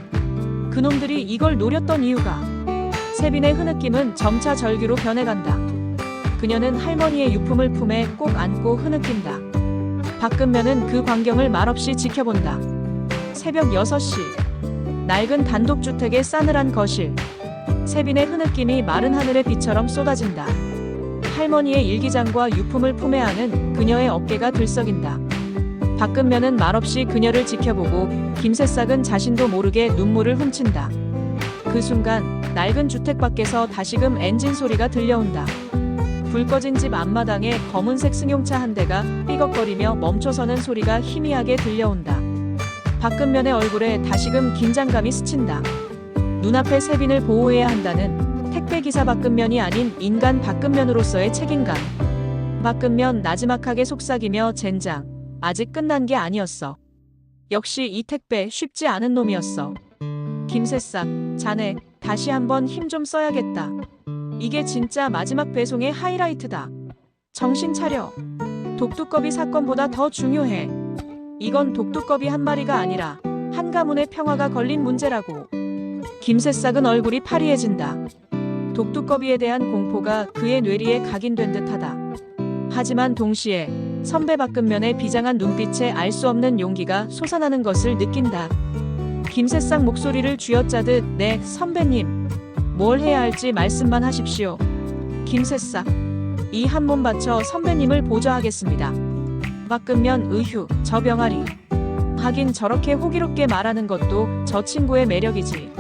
그놈들이 이걸 노렸던 이유가. 세빈의 흐느낌은 점차 절규로 변해간다. 그녀는 할머니의 유품을 품에 꼭 안고 흐느낀다. 박근면은 그 광경을 말없이 지켜본다. 새벽 6시. 낡은 단독주택의 싸늘한 거실. 세빈의 흐느낌이 마른 하늘의 비처럼 쏟아진다. 할머니의 일기장과 유품을 품에 안은 그녀의 어깨가 들썩인다. 박근면은 말없이 그녀를 지켜보고 김새싹은 자신도 모르게 눈물을 훔친다. 그 순간 낡은 주택 밖에서 다시금 엔진 소리가 들려온다. 불 꺼진 집 앞마당에 검은색 승용차 한 대가 삐걱거리며 멈춰서는 소리가 희미하게 들려온다. 박근면의 얼굴에 다시금 긴장감이 스친다. 눈앞의 세빈을 보호해야 한다는 택배기사 박근면이 아닌 인간 박근면으로서의 책임감. 박근면 나지막하게 속삭이며 젠장. 아직 끝난 게 아니었어. 역시 이 택배 쉽지 않은 놈이었어. 김새싹, 자네 다시 한번 힘 좀 써야겠다. 이게 진짜 마지막 배송의 하이라이트다. 정신 차려. 독두꺼비 사건보다 더 중요해. 이건 독두꺼비 한 마리가 아니라 한 가문의 평화가 걸린 문제라고. 김새싹은 얼굴이 파리해진다. 독두꺼비에 대한 공포가 그의 뇌리에 각인된 듯하다. 하지만 동시에 선배 박근면의 비장한 눈빛에 알 수 없는 용기가 솟아나는 것을 느낀다. 김새싹 목소리를 쥐어짜듯 네, 선배님. 뭘 해야 할지 말씀만 하십시오. 김새싹. 이 한 몸 바쳐 선배님을 보좌하겠습니다. 박근면 의휴, 저 병아리. 하긴 저렇게 호기롭게 말하는 것도 저 친구의 매력이지.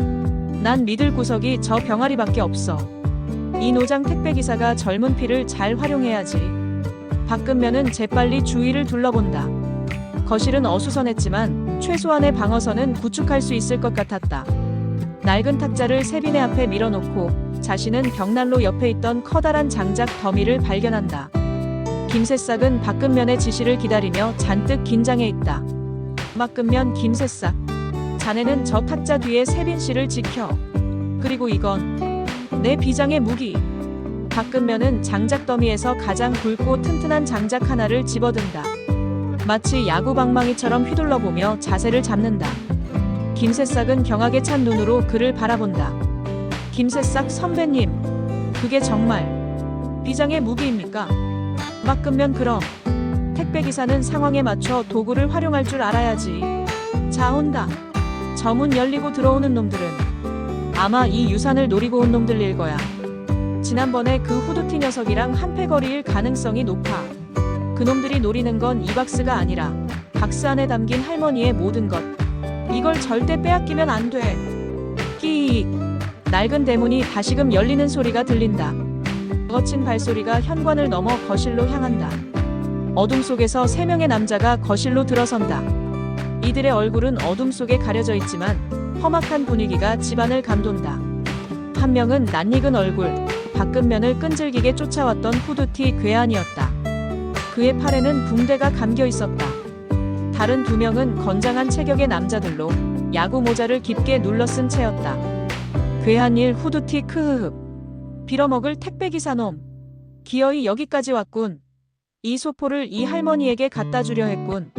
난 믿을 구석이 저 병아리밖에 없어. 이 노장 택배기사가 젊은 피를 잘 활용해야지. 박근면은 재빨리 주위를 둘러본다. 거실은 어수선했지만 최소한의 방어선은 구축할 수 있을 것 같았다. 낡은 탁자를 세빈의 앞에 밀어놓고 자신은 벽난로 옆에 있던 커다란 장작 더미를 발견한다. 김새싹은 박근면의 지시를 기다리며 잔뜩 긴장해 있다. 박근면 김새싹. 자네는 저 탁자 뒤에 세빈 씨를 지켜. 그리고 이건 내 비장의 무기. 박근면은 장작 더미에서 가장 굵고 튼튼한 장작 하나를 집어든다. 마치 야구 방망이처럼 휘둘러보며 자세를 잡는다. 김새싹은 경악에 찬 눈으로 그를 바라본다. 김새싹 선배님, 그게 정말 비장의 무기입니까? 박근면 그럼 택배기사는 상황에 맞춰 도구를 활용할 줄 알아야지. 자 온다. 저 문 열리고 들어오는 놈들은 아마 이 유산을 노리고 온 놈들일 거야. 지난번에 그 후드티 녀석이랑 한패거리일 가능성이 높아. 그놈들이 노리는 건 이 박스가 아니라 박스 안에 담긴 할머니의 모든 것. 이걸 절대 빼앗기면 안 돼. 끼익. 낡은 대문이 다시금 열리는 소리가 들린다. 거친 발소리가 현관을 넘어 거실로 향한다. 어둠 속에서 3명의 남자가 거실로 들어선다. 이들의 얼굴은 어둠 속에 가려져 있지만 험악한 분위기가 집안을 감돈다. 한 명은 낯익은 얼굴, 박근면을 끈질기게 쫓아왔던 후드티 괴한이었다. 그의 팔에는 붕대가 감겨 있었다. 다른 2명은 건장한 체격의 남자들로 야구 모자를 깊게 눌러쓴 채였다. 괴한일 후드티 크흐흡. 빌어먹을 택배기사놈. 기어이 여기까지 왔군. 이 소포를 이 할머니에게 갖다 주려 했군.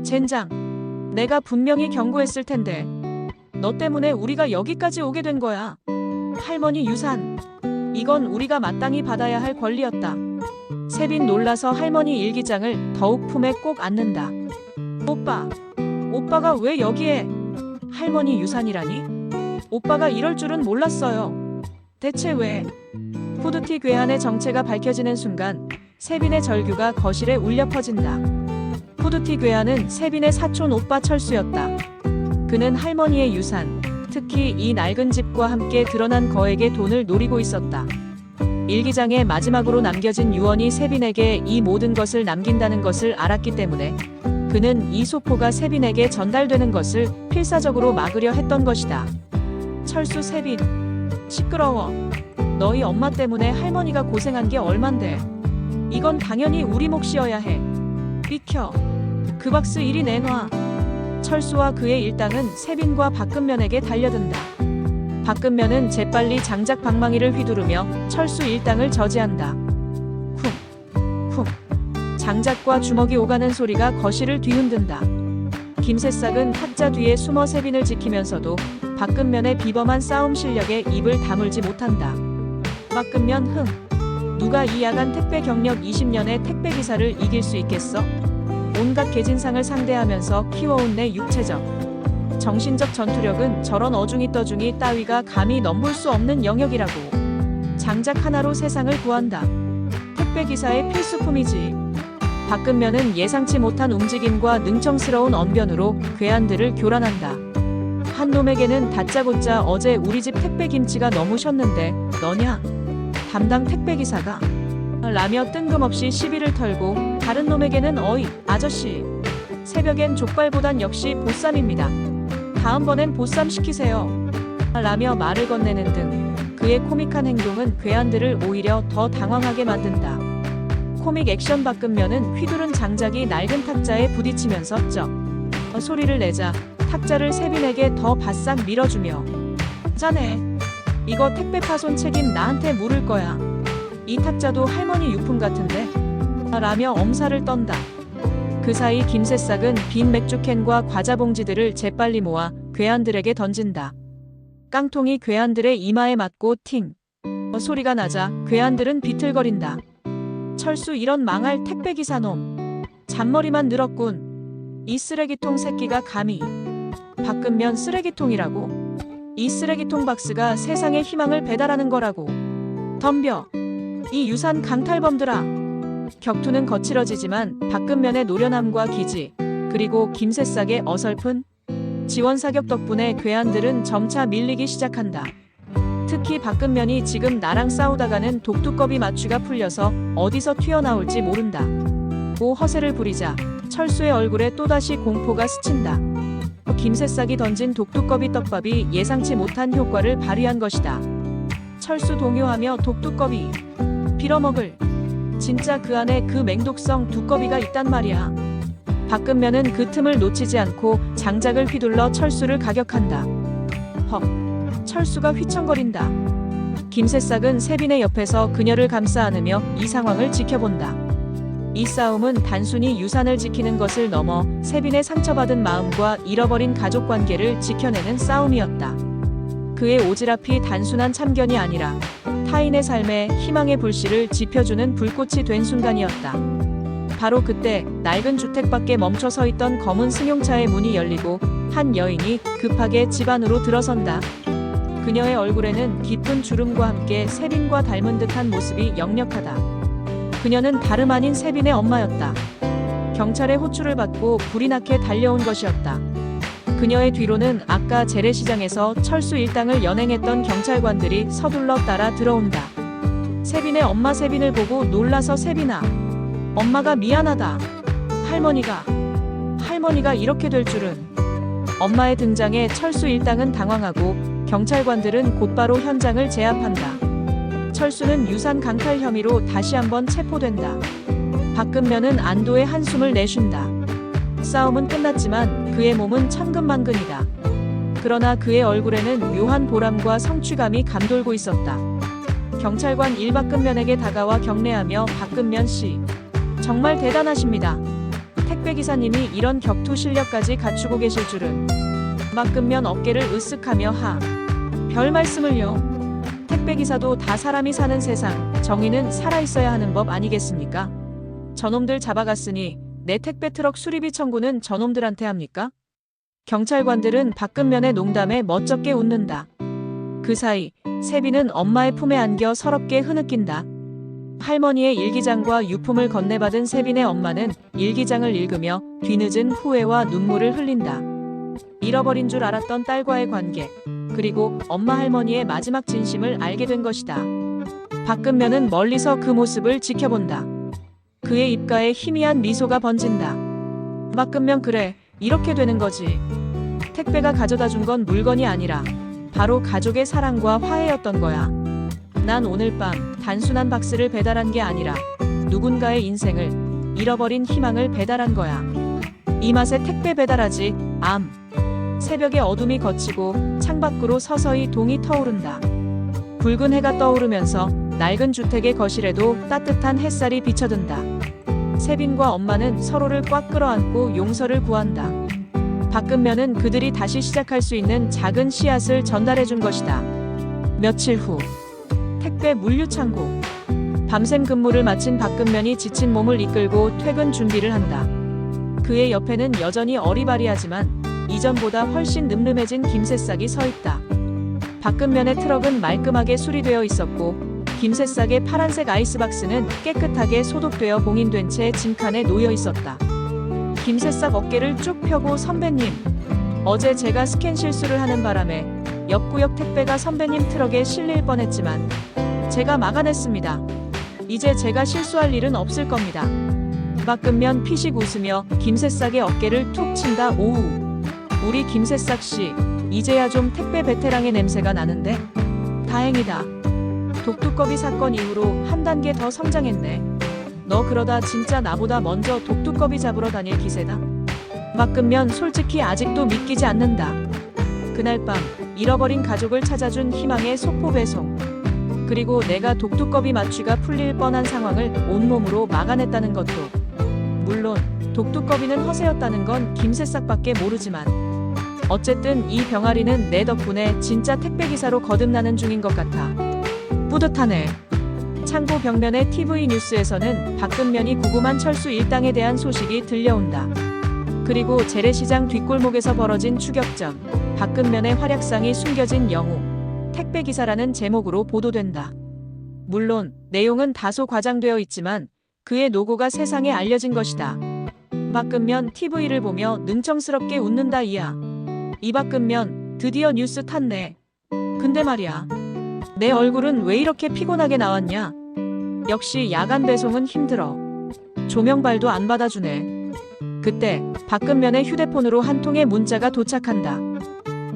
젠장. 내가 분명히 경고했을 텐데. 너 때문에 우리가 여기까지 오게 된 거야. 할머니 유산. 이건 우리가 마땅히 받아야 할 권리였다. 세빈 놀라서 할머니 일기장을 더욱 품에 꼭 안는다. 오빠가 왜 여기에? 할머니 유산이라니? 오빠가 이럴 줄은 몰랐어요. 대체 왜? 후드티 괴한의 정체가 밝혀지는 순간 세빈의 절규가 거실에 울려 퍼진다. 후드티 괴한은 세빈의 사촌 오빠 철수였다. 그는 할머니의 유산, 특히 이 낡은 집과 함께 드러난 거액의 돈을 노리고 있었다. 일기장에 마지막으로 남겨진 유언이 세빈에게 이 모든 것을 남긴다는 것을 알았기 때문에 그는 이 소포가 세빈에게 전달되는 것을 필사적으로 막으려 했던 것이다. 철수 세빈. 시끄러워. 너희 엄마 때문에 할머니가 고생한 게 얼만데. 이건 당연히 우리 몫이어야 해. 비켜. 그 박스 이리 내놔. 철수와 그의 일당은 세빈과 박근면에게 달려든다. 박근면은 재빨리 장작 방망이를 휘두르며 철수 일당을 저지한다. 쿵! 장작과 주먹이 오가는 소리가 거실을 뒤흔든다. 김새싹은 탁자 뒤에 숨어 세빈을 지키면서도 박근면의 비범한 싸움 실력에 입을 다물지 못한다. 박근면 누가 이 야간 택배 경력 20년의 택배기사를 이길 수 있겠어? 온갖 개진상을 상대하면서 키워온 내 육체적, 정신적 전투력은 저런 어중이 떠중이 따위가 감히 넘볼 수 없는 영역이라고. 장작 하나로 세상을 구한다. 택배기사의 필수품이지. 박근면은 예상치 못한 움직임과 능청스러운 언변으로 괴한들을 교란한다. 한 놈에게는 다짜고짜 어제 우리 집 택배 김치가 너무 셨는데 너냐? 담당 택배기사가 라며 뜬금없이 시비를 털고 다른 놈에게는 어이 아저씨 새벽엔 족발보단 역시 보쌈입니다. 다음번엔 보쌈 시키세요. 라며 말을 건네는 등 그의 코믹한 행동은 괴한들을 오히려 더 당황하게 만든다. 코믹 액션 박근면은 휘두른 장작이 낡은 탁자에 부딪히면서 소리를 내자 탁자를 세빈에게 더 바싹 밀어주며 자네 이거 택배 파손 책임 나한테 물을 거야. 이 탁자도 할머니 유품 같은데? 라며 엄살을 떤다. 그 사이 김새싹은 빈 맥주캔과 과자 봉지들을 재빨리 모아 괴한들에게 던진다. 깡통이 괴한들의 이마에 맞고 팅! 소리가 나자 괴한들은 비틀거린다. 철수 이런 망할 택배기사놈. 잔머리만 늘었군. 이 쓰레기통 새끼가 감히. 박근면 쓰레기통이라고? 이 쓰레기통 박스가 세상에 희망을 배달하는 거라고. 덤벼. 이 유산 강탈범들아. 격투는 거칠어지지만 박근면의 노련함과 기지, 그리고 김새싹의 어설픈 지원 사격 덕분에 괴한들은 점차 밀리기 시작한다. 특히 박근면이 지금 나랑 싸우다가는 독두꺼비 맞추가 풀려서 어디서 튀어나올지 모른다. 고 허세를 부리자 철수의 얼굴에 또다시 공포가 스친다. 김새싹이 던진 독두꺼비 떡밥이 예상치 못한 효과를 발휘한 것이다. 철수 동요하며 독두꺼비 빌어먹을. 진짜 그 안에 그 맹독성 두꺼비가 있단 말이야. 박근면은 그 틈을 놓치지 않고 장작을 휘둘러 철수를 가격한다. 헉. 철수가 휘청거린다. 김새싹은 세빈의 옆에서 그녀를 감싸 안으며 이 상황을 지켜본다. 이 싸움은 단순히 유산을 지키는 것을 넘어 세빈의 상처받은 마음과 잃어버린 가족관계를 지켜내는 싸움이었다. 그의 오지랖이 단순한 참견이 아니라 타인의 삶에 희망의 불씨를 지펴주는 불꽃이 된 순간이었다. 바로 그때 낡은 주택 밖에 멈춰 서 있던 검은 승용차의 문이 열리고 한 여인이 급하게 집 안으로 들어선다. 그녀의 얼굴에는 깊은 주름과 함께 세빈과 닮은 듯한 모습이 역력하다. 그녀는 다름 아닌 세빈의 엄마였다. 경찰의 호출을 받고 불이 나게 달려온 것이었다. 그녀의 뒤로는 아까 재래시장에서 철수 일당을 연행했던 경찰관들이 서둘러 따라 들어온다. 세빈의 엄마 세빈을 보고 놀라서 세빈아, 엄마가 미안하다. 할머니가 이렇게 될 줄은. 엄마의 등장에 철수 일당은 당황하고 경찰관들은 곧바로 현장을 제압한다. 철수는 유산 강탈 혐의로 다시 한번 체포된다. 박근면은 안도의 한숨을 내쉰다. 싸움은 끝났지만 그의 몸은 천근만근이다. 그러나 그의 얼굴에는 묘한 보람과 성취감이 감돌고 있었다. 경찰관 박근면에게 다가와 경례하며 박근면 씨, 정말 대단하십니다. 택배기사님이 이런 격투 실력까지 갖추고 계실 줄은. 박근면 어깨를 으쓱하며 별 말씀을요. 택배기사도 다 사람이 사는 세상, 정의는 살아있어야 하는 법 아니겠습니까? 저놈들 잡아갔으니 내 택배 트럭 수리비 청구는 저놈들한테 합니까? 경찰관들은 박근면의 농담에 멋쩍게 웃는다. 그 사이 세빈은 엄마의 품에 안겨 서럽게 흐느낀다. 할머니의 일기장과 유품을 건네받은 세빈의 엄마는 일기장을 읽으며 뒤늦은 후회와 눈물을 흘린다. 잃어버린 줄 알았던 딸과의 관계, 그리고 엄마 할머니의 마지막 진심을 알게 된 것이다. 박근면은 멀리서 그 모습을 지켜본다. 그의 입가에 희미한 미소가 번진다. 박근면 그래, 이렇게 되는 거지. 택배가 가져다 준 건 물건이 아니라 바로 가족의 사랑과 화해였던 거야. 난 오늘 밤 단순한 박스를 배달한 게 아니라 누군가의 인생을, 잃어버린 희망을 배달한 거야. 이 맛에 택배 배달하지, 암. 새벽의 어둠이 걷히고 창밖으로 서서히 동이 터오른다. 붉은 해가 떠오르면서 낡은 주택의 거실에도 따뜻한 햇살이 비쳐든다. 세빈과 엄마는 서로를 꽉 끌어안고 용서를 구한다. 박근면은 그들이 다시 시작할 수 있는 작은 씨앗을 전달해 준 것이다. 며칠 후 택배 물류창고. 밤샘 근무를 마친 박근면이 지친 몸을 이끌고 퇴근 준비를 한다. 그의 옆에는 여전히 어리바리하지만 이전보다 훨씬 늠름해진 김새싹이 서 있다. 박근면의 트럭은 말끔하게 수리되어 있었고 김새싹의 파란색 아이스박스는 깨끗하게 소독되어 봉인된 채 짐칸에 놓여 있었다. 김새싹 어깨를 쭉 펴고 선배님, 어제 제가 스캔 실수를 하는 바람에 옆 구역 택배가 선배님 트럭에 실릴 뻔했지만 제가 막아냈습니다. 이제 제가 실수할 일은 없을 겁니다. 박근면 피식 웃으며 김새싹의 어깨를 툭 친다. 오우, 우리 김새싹 씨, 이제야 좀 택배 베테랑의 냄새가 나는데? 다행이다. 독두꺼비 사건 이후로 한 단계 더 성장했네. 너 그러다 진짜 나보다 먼저 독두꺼비 잡으러 다닐 기세다. 박근면 솔직히 아직도 믿기지 않는다. 그날 밤 잃어버린 가족을 찾아준 희망의 속보 배송. 그리고 내가 독두꺼비 마취가 풀릴 뻔한 상황을 온몸으로 막아냈다는 것도. 물론 독두꺼비는 허세였다는 건 김새싹밖에 모르지만 어쨌든 이 병아리는 내 덕분에 진짜 택배기사로 거듭나는 중인 것 같아. 뿌듯하네. 창고 벽면의 TV 뉴스에서는 박근면이 구금한 철수 일당에 대한 소식이 들려온다. 그리고 재래시장 뒷골목에서 벌어진 추격전, 박근면의 활약상이 숨겨진 영웅, 택배기사라는 제목으로 보도된다. 물론 내용은 다소 과장되어 있지만 그의 노고가 세상에 알려진 것이다. 박근면 TV를 보며 능청스럽게 웃는다. 이야, 이 박근면 드디어 뉴스 탔네. 근데 말이야, 내 얼굴은 왜 이렇게 피곤하게 나왔냐? 역시 야간 배송은 힘들어. 조명발도 안 받아주네. 그때 박근면의 휴대폰으로 한 통의 문자가 도착한다.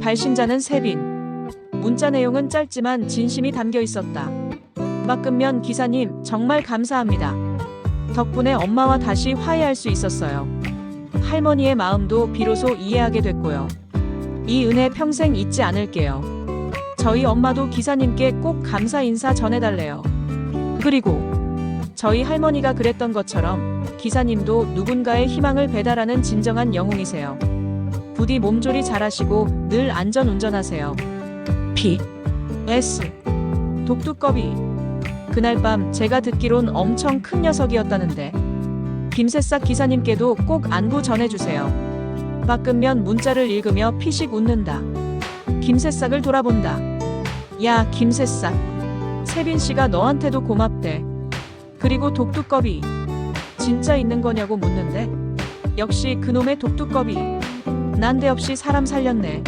발신자는 세빈. 문자 내용은 짧지만 진심이 담겨 있었다. 박근면 기사님, 정말 감사합니다. 덕분에 엄마와 다시 화해할 수 있었어요. 할머니의 마음도 비로소 이해하게 됐고요. 이 은혜 평생 잊지 않을게요. 저희 엄마도 기사님께 꼭 감사 인사 전해달래요. 그리고 저희 할머니가 그랬던 것처럼 기사님도 누군가의 희망을 배달하는 진정한 영웅이세요. 부디 몸조리 잘하시고 늘 안전 운전하세요. P.S. 독두꺼비. 그날 밤 제가 듣기론 엄청 큰 녀석이었다는데 김새싹 기사님께도 꼭 안부 전해주세요. 박근면 문자를 읽으며 피식 웃는다. 김새싹을 돌아본다. 야, 김새싹. 세빈씨가 너한테도 고맙대. 그리고 독두꺼비. 진짜 있는 거냐고 묻는데 역시 그놈의 독두꺼비. 난데없이 사람 살렸네.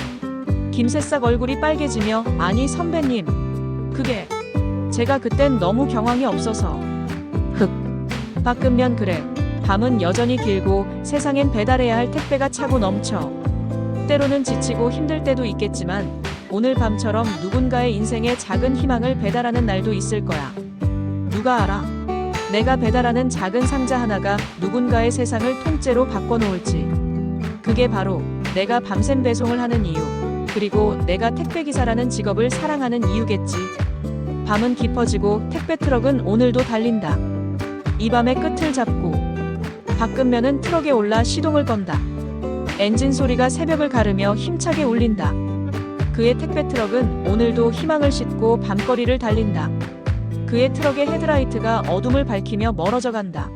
김새싹 얼굴이 빨개지며 아니 선배님, 그게 제가 그땐 너무 경황이 없어서. 흑. 박근면 그래. 밤은 여전히 길고 세상엔 배달해야 할 택배가 차고 넘쳐. 때로는 지치고 힘들 때도 있겠지만 오늘 밤처럼 누군가의 인생에 작은 희망을 배달하는 날도 있을 거야. 누가 알아? 내가 배달하는 작은 상자 하나가 누군가의 세상을 통째로 바꿔놓을지. 그게 바로 내가 밤샘 배송을 하는 이유, 그리고 내가 택배기사라는 직업을 사랑하는 이유겠지. 밤은 깊어지고 택배 트럭은 오늘도 달린다. 이 밤의 끝을 잡고 박근면은 트럭에 올라 시동을 건다. 엔진 소리가 새벽을 가르며 힘차게 울린다. 그의 택배 트럭은 오늘도 희망을 싣고 밤거리를 달린다. 그의 트럭의 헤드라이트가 어둠을 밝히며 멀어져 간다.